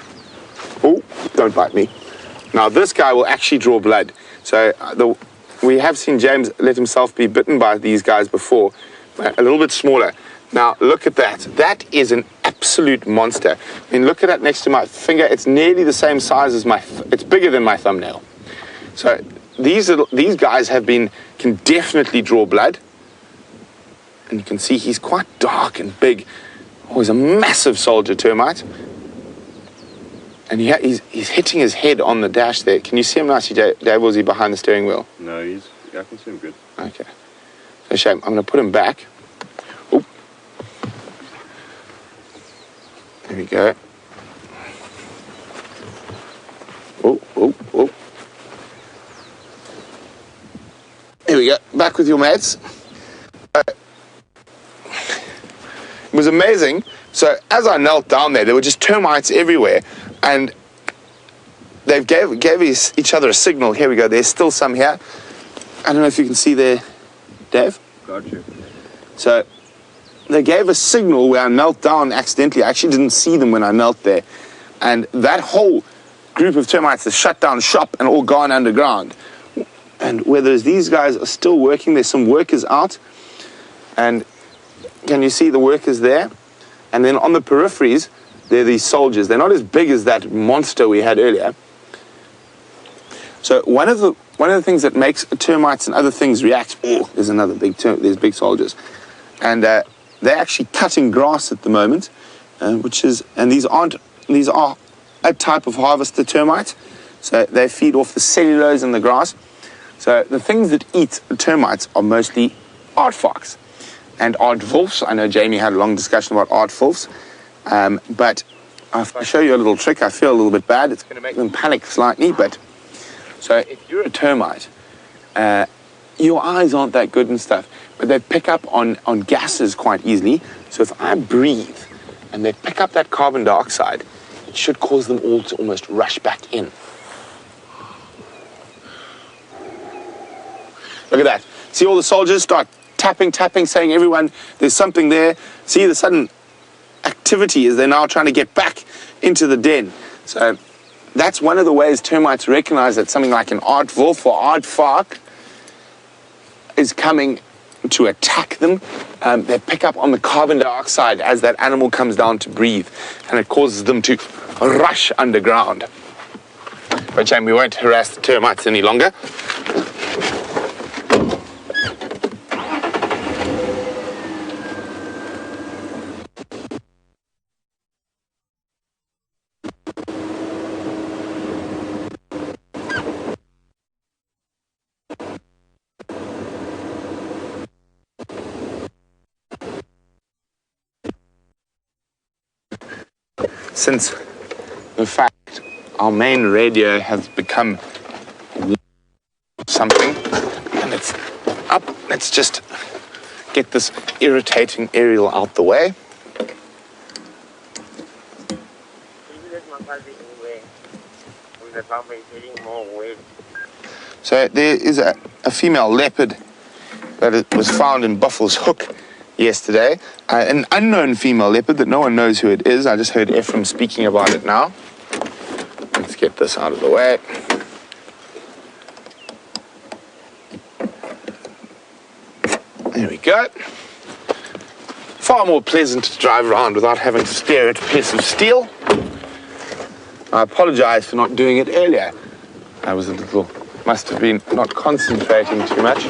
Oh, don't bite me. Now this guy will actually draw blood. So we have seen James let himself be bitten by these guys before. But a little bit smaller. Now, look at that. That is an absolute monster. I mean, look at that next to my finger. It's nearly the same size as it's bigger than my thumbnail. So these guys can definitely draw blood. And you can see he's quite dark and big. Oh, he's a massive soldier termite. And he's hitting his head on the dash there. Can you see him nicely, Dave, or is he behind the steering wheel? No, I can see him good. Okay. So shame. I'm going to put him back. Oop. There we go. Oh. There we go. Back with your mates. It was amazing. So as I knelt down there were just termites everywhere. And they gave each other a signal. Here we go. There's still some here. I don't know if you can see there, Dave. Got you. So they gave a signal where I knelt down accidentally. I actually didn't see them when I knelt there. And that whole group of termites has shut down shop and all gone underground. And whether these guys are still working, there's some workers out. And can you see the workers there? And then on the peripheries, there are these soldiers. They're not as big as that monster we had earlier. So one of the things that makes termites and other things react, there's another there's big soldiers. And they're actually cutting grass at the moment, and these aren't these are a type of harvester termite. So they feed off the cellulose in the grass. So the things that eat termites are mostly aardvarks and aardwolves. I know Jamie had a long discussion about aardwolves, but if I show you a little trick, I feel a little bit bad. It's going to make them panic slightly, but so if you're a termite, your eyes aren't that good and stuff, but they pick up on gases quite easily. So if I breathe and they pick up that carbon dioxide, it should cause them all to almost rush back in. Look at that. See all the soldiers start tapping, saying, everyone, there's something there. See the sudden activity as they're now trying to get back into the den. So that's one of the ways termites recognize that something like an aardwolf or aardvark is coming to attack them. They pick up on the carbon dioxide as that animal comes down to breathe, and it causes them to rush underground. But Jamie, we won't harass the termites any longer. Since, in fact, our main radio has become something, and it's up, let's just get this irritating aerial out the way. So there is a female leopard that was found in Buffalo's Hook yesterday, an unknown female leopard that no one knows who it is. I just heard Ephraim speaking about it now. Let's get this out of the way. There we go. Far more pleasant to drive around without having to stare at a piece of steel. I apologize for not doing it earlier. I was must have been not concentrating too much.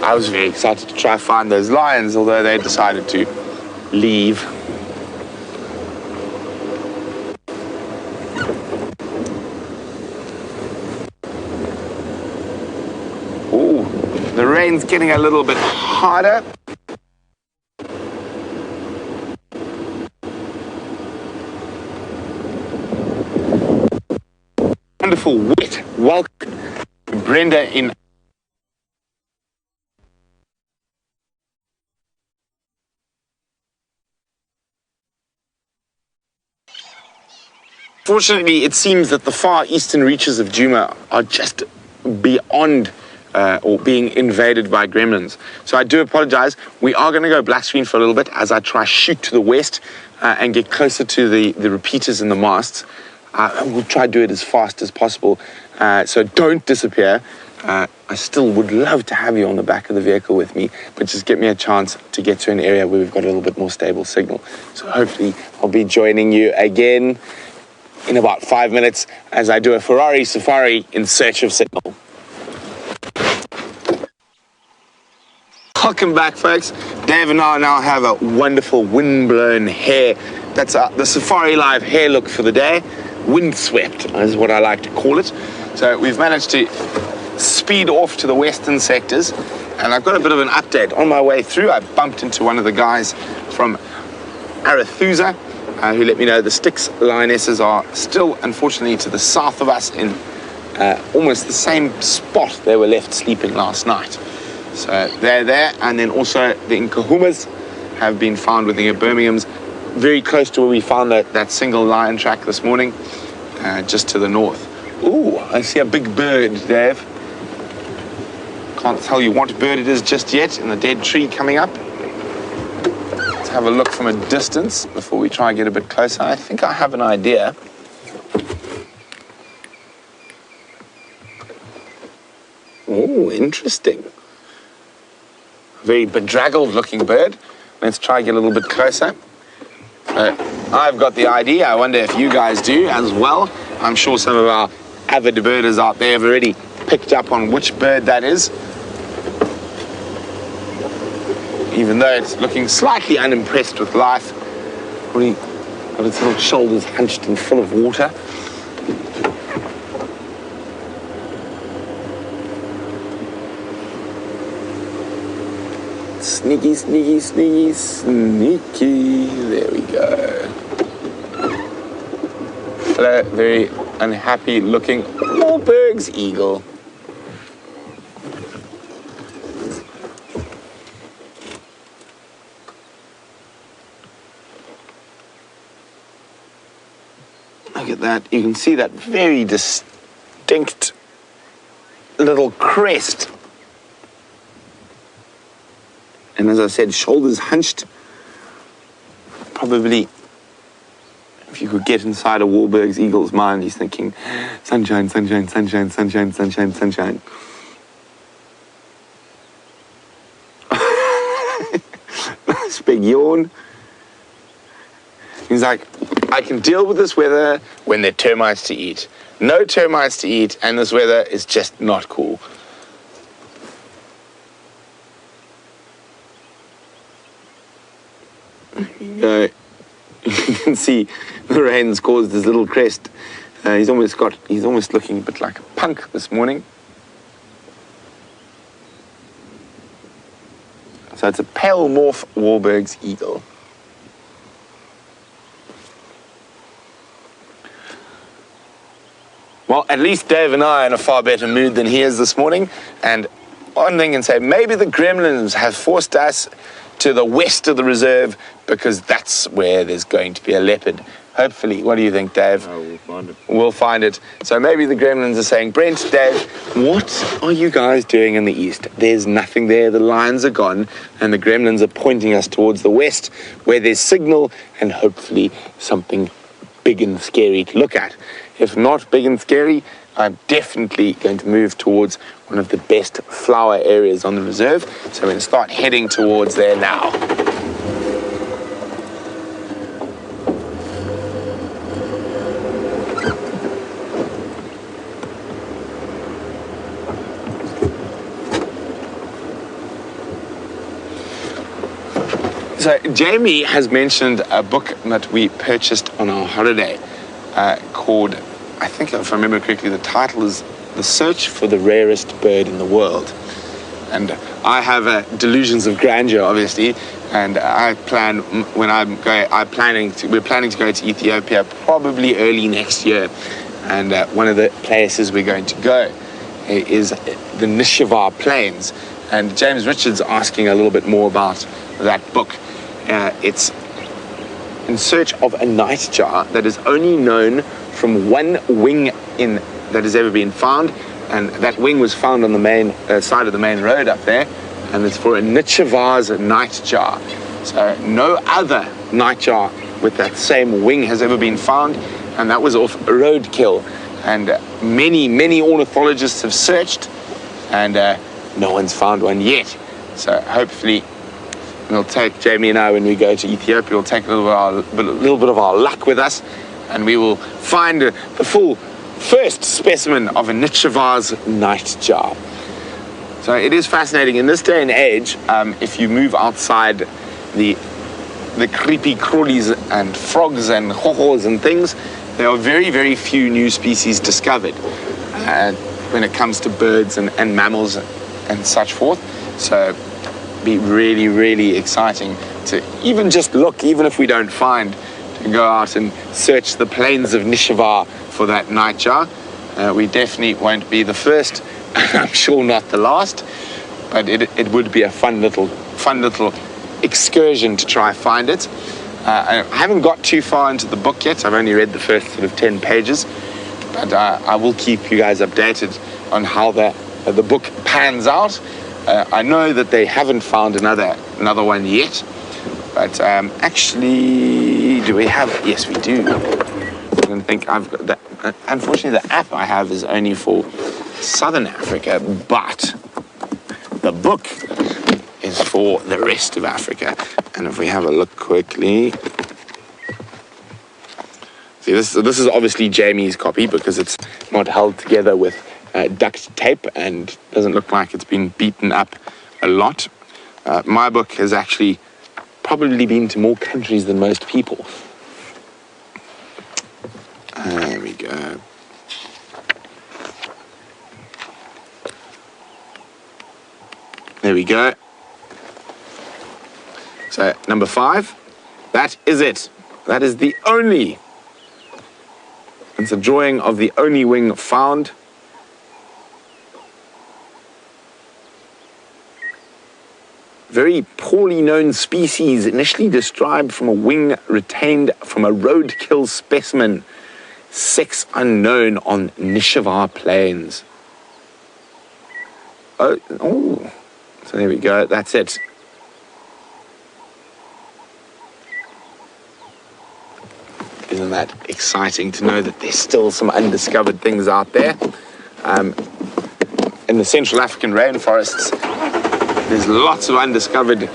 I was very excited to try and find those lions, although they decided to leave. Ooh, the rain's getting a little bit harder. Wonderful wet welcome to Brenda in Fortunately, it seems that the far eastern reaches of Djuma are just beyond or being invaded by gremlins. So I do apologize. We are going to go black screen for a little bit as I try shoot to the west and get closer to the repeaters and the masts. We'll try to do it as fast as possible. So don't disappear. I still would love to have you on the back of the vehicle with me, but just get me a chance to get to an area where we've got a little bit more stable signal. So hopefully I'll be joining you again in about 5 minutes as I do a Ferrari safari in search of signal. Welcome back, folks. Dave and I now have a wonderful wind-blown hair. That's the Safari Live hair look for the day. Windswept is what I like to call it. So we've managed to speed off to the western sectors, and I've got a bit of an update. On my way through, I bumped into one of the guys from Arathusa, who let me know the Styx lionesses are still, unfortunately, to the south of us in almost the same spot they were left sleeping last night. So they're there, and then also the Nkahumas have been found with the Birmingham's very close to where we found that single lion track this morning, just to the north. Ooh, I see a big bird, Dave. Can't tell you what bird it is just yet in the dead tree coming up. Let's have a look from a distance before we try and get a bit closer. I think I have an idea. Oh, interesting. Very bedraggled looking bird. Let's try and get a little bit closer. I've got the idea. I wonder if you guys do as well. I'm sure some of our avid birders out there have already picked up on which bird that is. Even though it's looking slightly unimpressed with life, probably Got its little shoulders hunched and full of water. Sneaky, sneaky, sneaky, sneaky. There we go. Hello, very unhappy looking Wahlberg's eagle. Look at that. You can see that very distinct little crest. And as I said, shoulders hunched. Probably, if you could get inside a Wahlberg's eagle's mind, he's thinking, sunshine, sunshine, sunshine, sunshine, sunshine, sunshine. Nice big yawn. He's like, I can deal with this weather when there are termites to eat. No termites to eat, and this weather is just not cool. You can see the rain's caused his little crest. He's almost looking a bit like a punk this morning. So it's a pale morph Wahlberg's eagle. Well, at least Dave and I are in a far better mood than he is this morning. And one thing can say, maybe the gremlins have forced us to the west of the reserve because that's where there's going to be a leopard. Hopefully. What do you think, Dave? Oh, we'll find it. We'll find it. So maybe the gremlins are saying, Brent, Dave, what are you guys doing in the east? There's nothing there. The lions are gone. And the gremlins are pointing us towards the west where there's signal and hopefully something big and scary to look at. If not big and scary, I'm definitely going to move towards one of the best flower areas on the reserve. So I'm going to start heading towards there now. So Jamie has mentioned a book that we purchased on our holiday called, I think if I remember correctly, the title is The Search for the Rarest Bird in the World. And I have delusions of grandeur, obviously, and I plan when we're planning to go to Ethiopia probably early next year. And one of the places we're going to go is the Nishivar Plains. And James Richards asking a little bit more about that book. It's in search of a nightjar that is only known from one wing that has ever been found, and that wing was found on the main side of the main road up there, and it's for a Nishivar's nightjar. So no other nightjar with that same wing has ever been found, and that was off roadkill. And many ornithologists have searched, and no one's found one yet. So hopefully we'll take Jamie and I, when we go to Ethiopia, we'll take a little bit of our luck with us, and we will find the full first specimen of a Nishivar's nightjar. So it is fascinating. In this day and age, if you move outside the creepy crawlies and frogs and hohos and things, there are very few new species discovered when it comes to birds and mammals and such forth. So be really exciting to even just look, even if we don't find, to go out and search the plains of Nishivar for that nightjar. We definitely won't be the first, I'm sure not the last, but it would be a fun little excursion to try find it. I haven't got too far into the book yet. I've only read the first sort of 10 pages, but I will keep you guys updated on how the book pans out. I know that they haven't found another one yet, but actually, do we have? Yes, we do. I don't think I've got that. Unfortunately, the app I have is only for Southern Africa, but the book is for the rest of Africa. And if we have a look quickly, see, this is obviously Jamie's copy because it's not held together with duct tape and doesn't look like it's been beaten up a lot. My book has actually probably been to more countries than most people. There we go. So, number 5. That is it. That is the only. It's a drawing of the only wing found. Very poorly known species, initially described from a wing retained from a roadkill specimen. Sex unknown on Nishivar Plains. Oh, so there we go, that's it. Isn't that exciting to know that there's still some undiscovered things out there? In the Central African rainforests, there's lots of undiscovered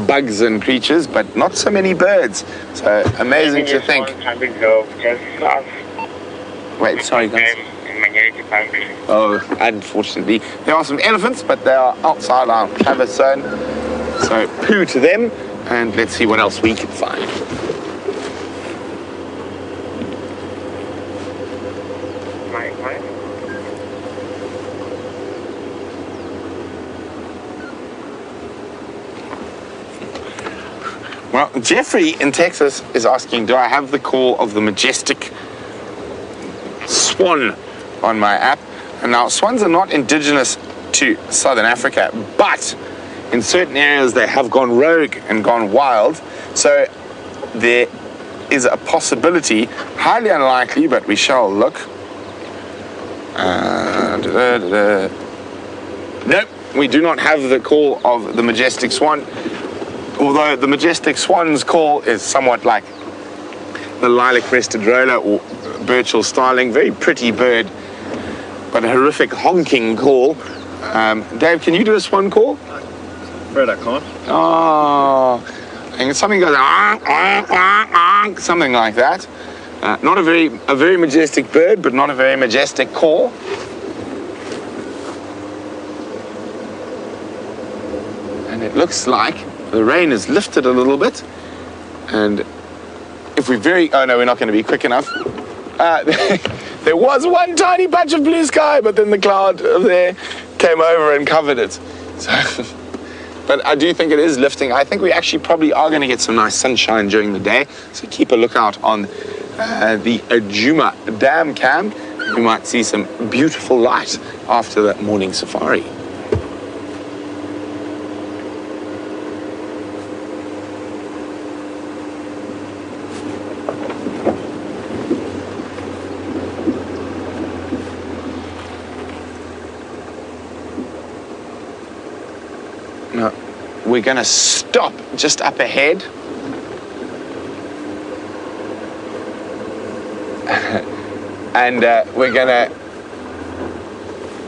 bugs and creatures, but not so many birds. So amazing to think. Wait, sorry guys. Oh, unfortunately. There are some elephants, but they are outside our cover zone. So poo to them, and let's see what else we can find. Well, Jeffrey in Texas is asking, do I have the call of the majestic swan on my app? And now, swans are not indigenous to Southern Africa, but in certain areas they have gone rogue and gone wild. So there is a possibility, highly unlikely, but we shall look. Nope, we do not have the call of the majestic swan. Although the majestic swan's call is somewhat like the lilac-breasted roller or Burchell starling, very pretty bird, but a horrific honking call. Dave, can you do a swan call? Afraid I can't. Oh, and something goes something like that. Not a very majestic bird, but not a very majestic call. And it looks like the rain has lifted a little bit, and if we're oh no, we're not going to be quick enough. There was one tiny patch of blue sky, but then the cloud there came over and covered it. So, but I do think it is lifting. I think we actually probably are going to get some nice sunshine during the day, so keep a lookout on the Djuma dam cam. You might see some beautiful light after that morning safari. Now, we're going to stop just up ahead. And we're going to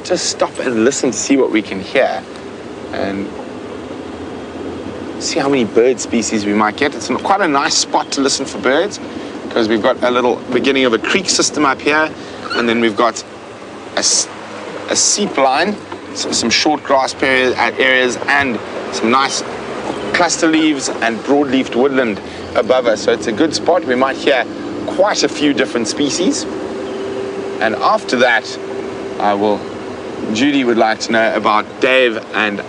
just stop and listen to see what we can hear and see how many bird species we might get. It's quite a nice spot to listen for birds because we've got a little beginning of a creek system up here, and then we've got a seep line, so some short grass areas and some nice cluster leaves and broadleafed woodland above us. So it's a good spot. We might hear quite a few different species. And after that, Judy would like to know about Dave and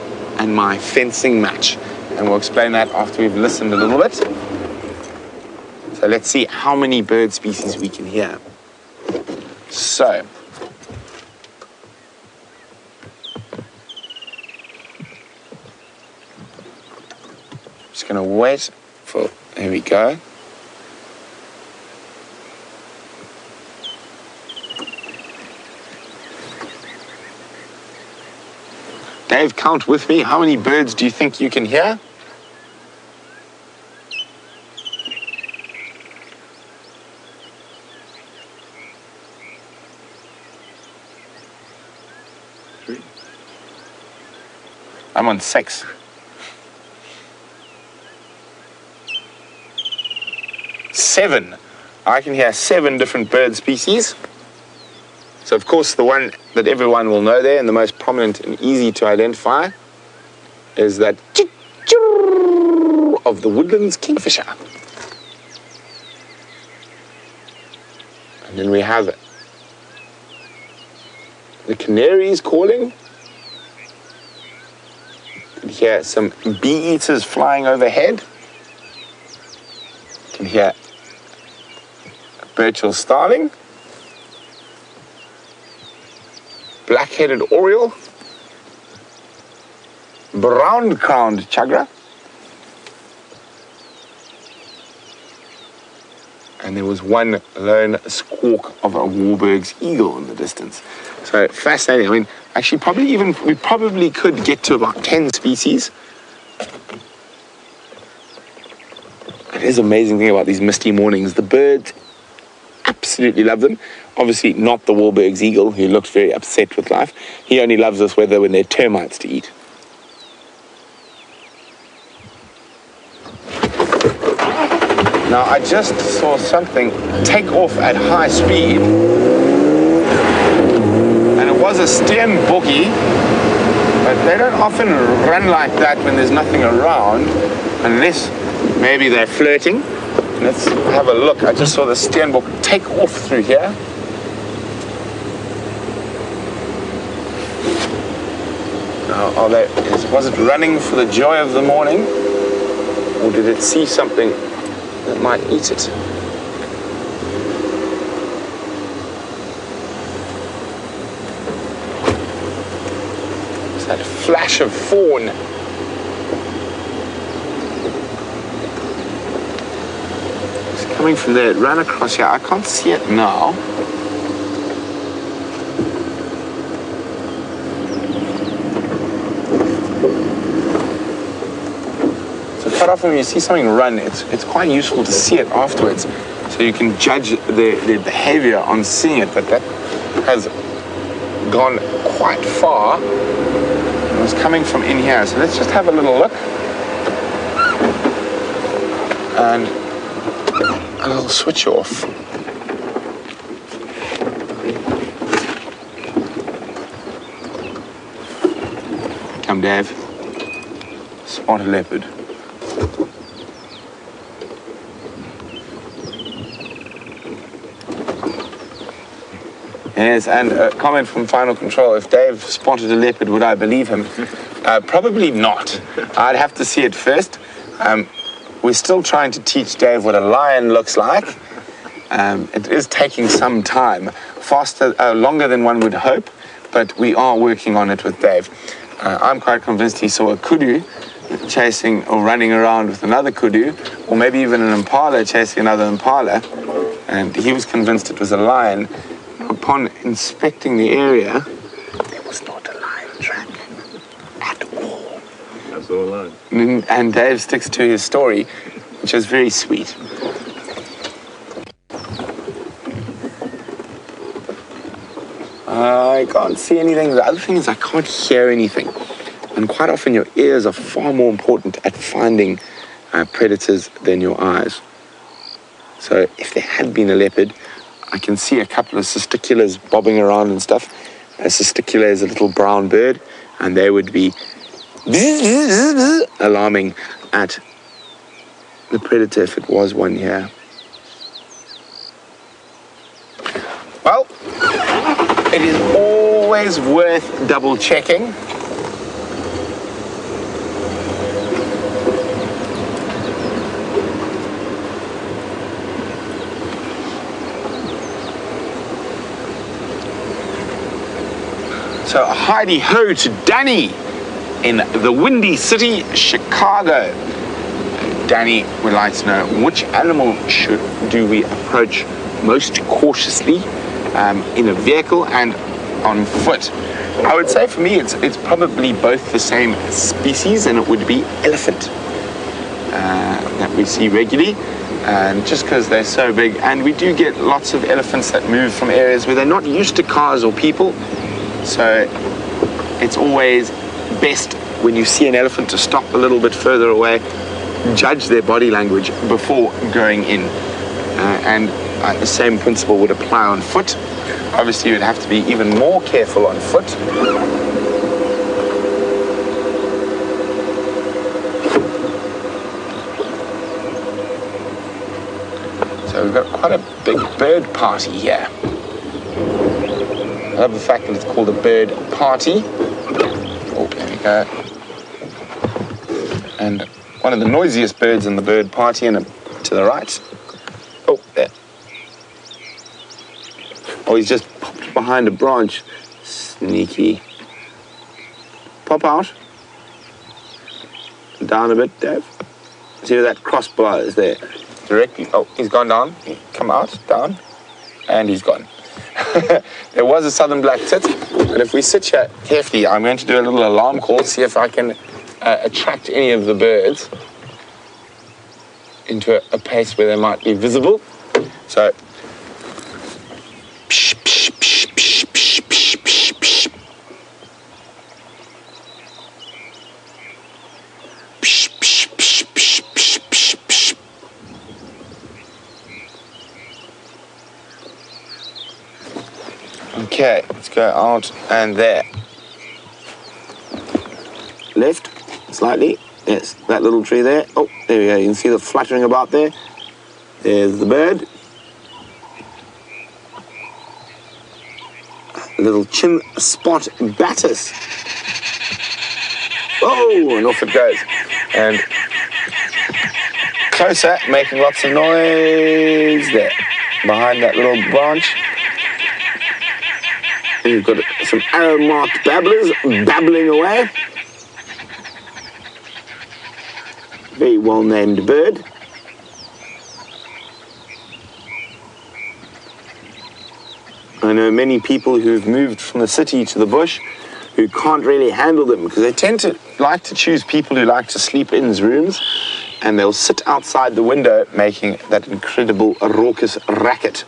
my fencing match. And we'll explain that after we've listened a little bit. So let's see how many bird species we can hear. So, just going to wait for, there we go. Dave, count with me. How many birds do you think you can hear? Three. I'm on 6. 7. I can hear 7 different bird species. So, of course, the one that everyone will know there and the most prominent and easy to identify is that of the woodlands kingfisher. And then we have the canaries calling. You can hear some bee eaters flying overhead. You can hear a Birchall starling, black-headed oriole, brown-crowned chagra, and there was one lone squawk of a Warburg's eagle in the distance. So fascinating. I mean, actually, we probably could get to about 10 species. It is an amazing thing about these misty mornings. The birds absolutely love them. Obviously, not the Warburg's eagle, who looks very upset with life. He only loves this weather when there are termites to eat. Now, I just saw something take off at high speed, and it was a steenbokkie, but they don't often run like that when there's nothing around, unless maybe they're flirting. Let's have a look. I just saw the steenbokkie take off through here. Now, was it running for the joy of the morning, or did it see something that might eat it? It's that flash of fawn. It's coming from there. It ran across here. I can't see it now. Quite often when you see something run, it's quite useful to see it afterwards, so you can judge their behavior on seeing it, but that has gone quite far. It was coming from in here, so let's just have a little look. And I'll switch off. Come, Dave. Spot a leopard. Yes, and a comment from Final Control. If Dave spotted a leopard, would I believe him? Probably not. I'd have to see it first. We're still trying to teach Dave what a lion looks like. It is taking some time, longer than one would hope, but we are working on it with Dave. I'm quite convinced he saw a kudu chasing or running around with another kudu, or maybe even an impala chasing another impala, and he was convinced it was a lion. Upon inspecting the area, there was not a lion track at all. That's all alone. And Dave sticks to his story, which is very sweet. I can't see anything. The other thing is I can't hear anything. And quite often your ears are far more important at finding predators than your eyes. So if there had been a leopard, I can see a couple of cisticulars bobbing around and stuff. A cisticula is a little brown bird, and they would be alarming at the predator if it was one here. Well, it is always worth double checking. So Heidi ho to Danny in the Windy City, Chicago. Danny would like to know, which animal do we approach most cautiously in a vehicle and on foot? I would say for me it's probably both the same species, and it would be elephant that we see regularly. And just because they're so big, and we do get lots of elephants that move from areas where they're not used to cars or people. So it's always best when you see an elephant to stop a little bit further away, judge their body language before going in. And the same principle would apply on foot. Obviously, you'd have to be even more careful on foot. So we've got quite a big bird party here. love the fact that it's called a bird party. Oh, there we go. And one of the noisiest birds in the bird party, and to the right. Oh, there. Oh, he's just popped behind a branch. Sneaky. Pop out. Down a bit, Dave. See where that crossbar is there? Directly. Oh, he's gone down. Come out, down. And he's gone. There was a southern black tit, and if we sit here carefully, I'm going to do a little alarm call, see if I can attract any of the birds into a place where they might be visible. So, psh, psh, psh, psh, psh, psh, psh, psh. Psh, psh, psh, psh, psh, psh, psh. Okay, let's go out and there. Left, slightly. Yes, that little tree there. Oh, there we go. You can see the fluttering about there. There's the bird. Little chin spot batis. Oh, and off it goes. And closer, making lots of noise there. Behind that little branch. And you've got some arrow-marked babblers babbling away. Very well-named bird. I know many people who've moved from the city to the bush who can't really handle them because they tend to like to choose people who like to sleep in rooms, and they'll sit outside the window making that incredible raucous racket.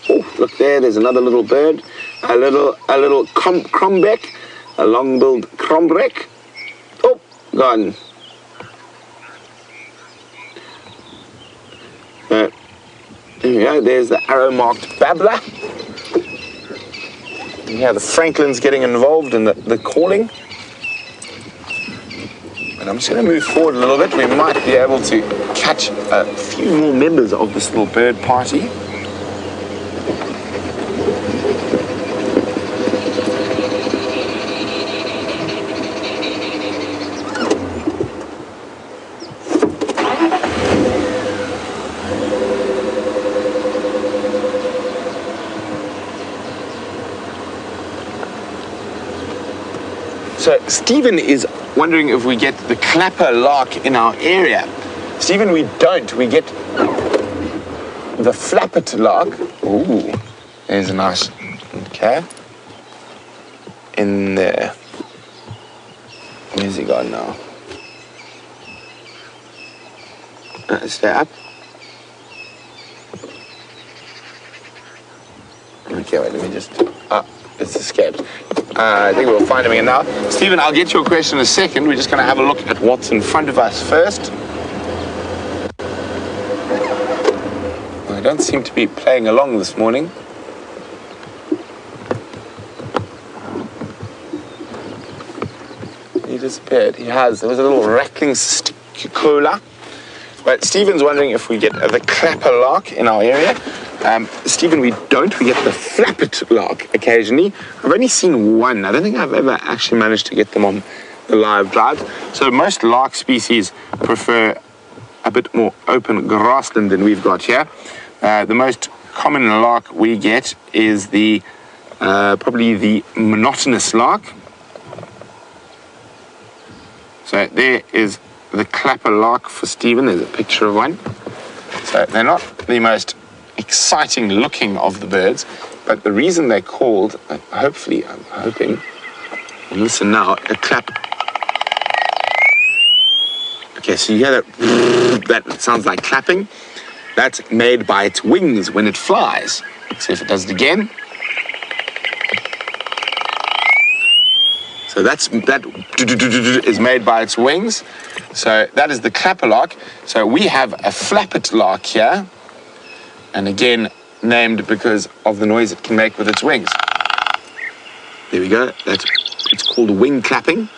Oh, look there, there's another little bird, a little crombeck, a long-billed crombeck. Oh, gone. There you go, there's the arrow-marked babbler. Yeah, the Franklin's getting involved in the calling. And I'm just going to move forward a little bit. We might be able to catch a few more members of this little bird party. So Stephen is wondering if we get the clapper lark in our area. Stephen, we don't. We get the flappet lark. Ooh, there's a nice, okay, in there. Where's he gone now? Stay up. Okay, wait, let me just, it's escaped. I think we'll find him again now. Stephen, I'll get your question in a second. We're just going to have a look at what's in front of us first. I don't seem to be playing along this morning. He disappeared. He has. There was a little rattling sticola. But Stephen's wondering if we get the clapper lark in our area. Stephen, we don't. We get the flappet lark occasionally. I've only seen one. I don't think I've ever actually managed to get them on the live drives. So most lark species prefer a bit more open grassland than we've got here. The most common lark we get is the probably the monotonous lark. So there is the clapper lark for Stephen. There's a picture of one. So they're not the most exciting looking of the birds, but the reason they're called, hopefully, I'm hoping, and listen now, a clap. Okay, so you hear that sounds like clapping. That's made by its wings when it flies. See if it does it again. So that is made by its wings. So that is the clapper lark. So we have a flappet lark here. And again, named because of the noise it can make with its wings. There we go. That's It's called wing clapping.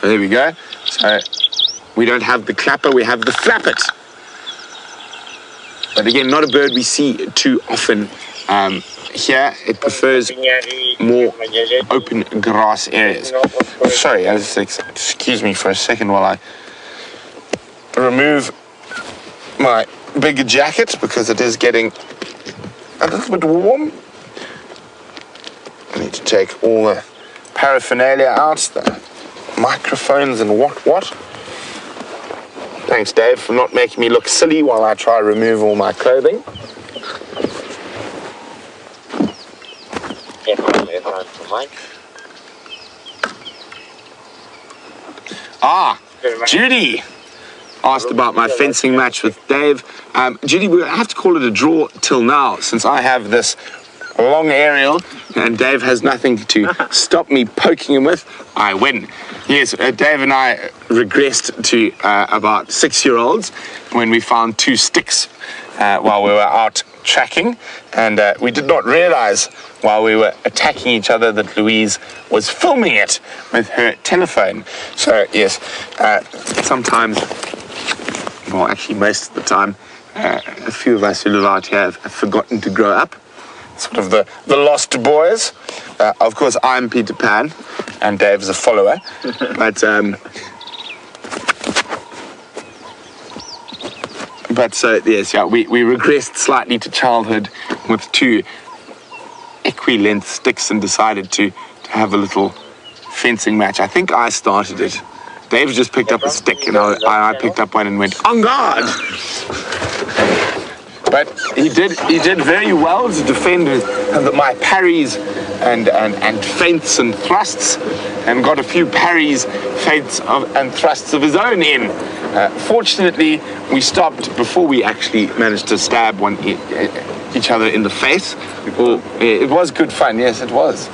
So there we go. So we don't have the clapper, we have the flappet. But again, not a bird we see too often here. It prefers more open grass areas. Sorry, excuse me for a second while I remove my bigger jacket because it is getting a little bit warm. I need to take all the paraphernalia out, the microphones and what. Thanks, Dave, for not making me look silly while I try to remove all my clothing. Judy asked about my fencing match with Dave. Judy, we have to call it a draw till now, since I have this long aerial and Dave has nothing to stop me poking him with. I win. Yes, Dave and I regressed to about 6-year-olds when we found 2 sticks while we were out tracking, and we did not realize while we were attacking each other that Louise was filming it with her telephone. So yes, sometimes, well actually most of the time, a few of us who live out here have forgotten to grow up. Sort of the lost boys. Of course, I'm Peter Pan, and Dave's a follower. But so yes, yeah, we regressed slightly to childhood with 2 equi-length sticks and decided to have a little fencing match. I think I started it. Dave just picked up a stick, and I picked up one and went on guard. But he did very well to defend my parries and feints and thrusts, and got a few parries, feints and thrusts of his own in. Fortunately, we stopped before we actually managed to stab each other in the face. It was good fun, yes, it was.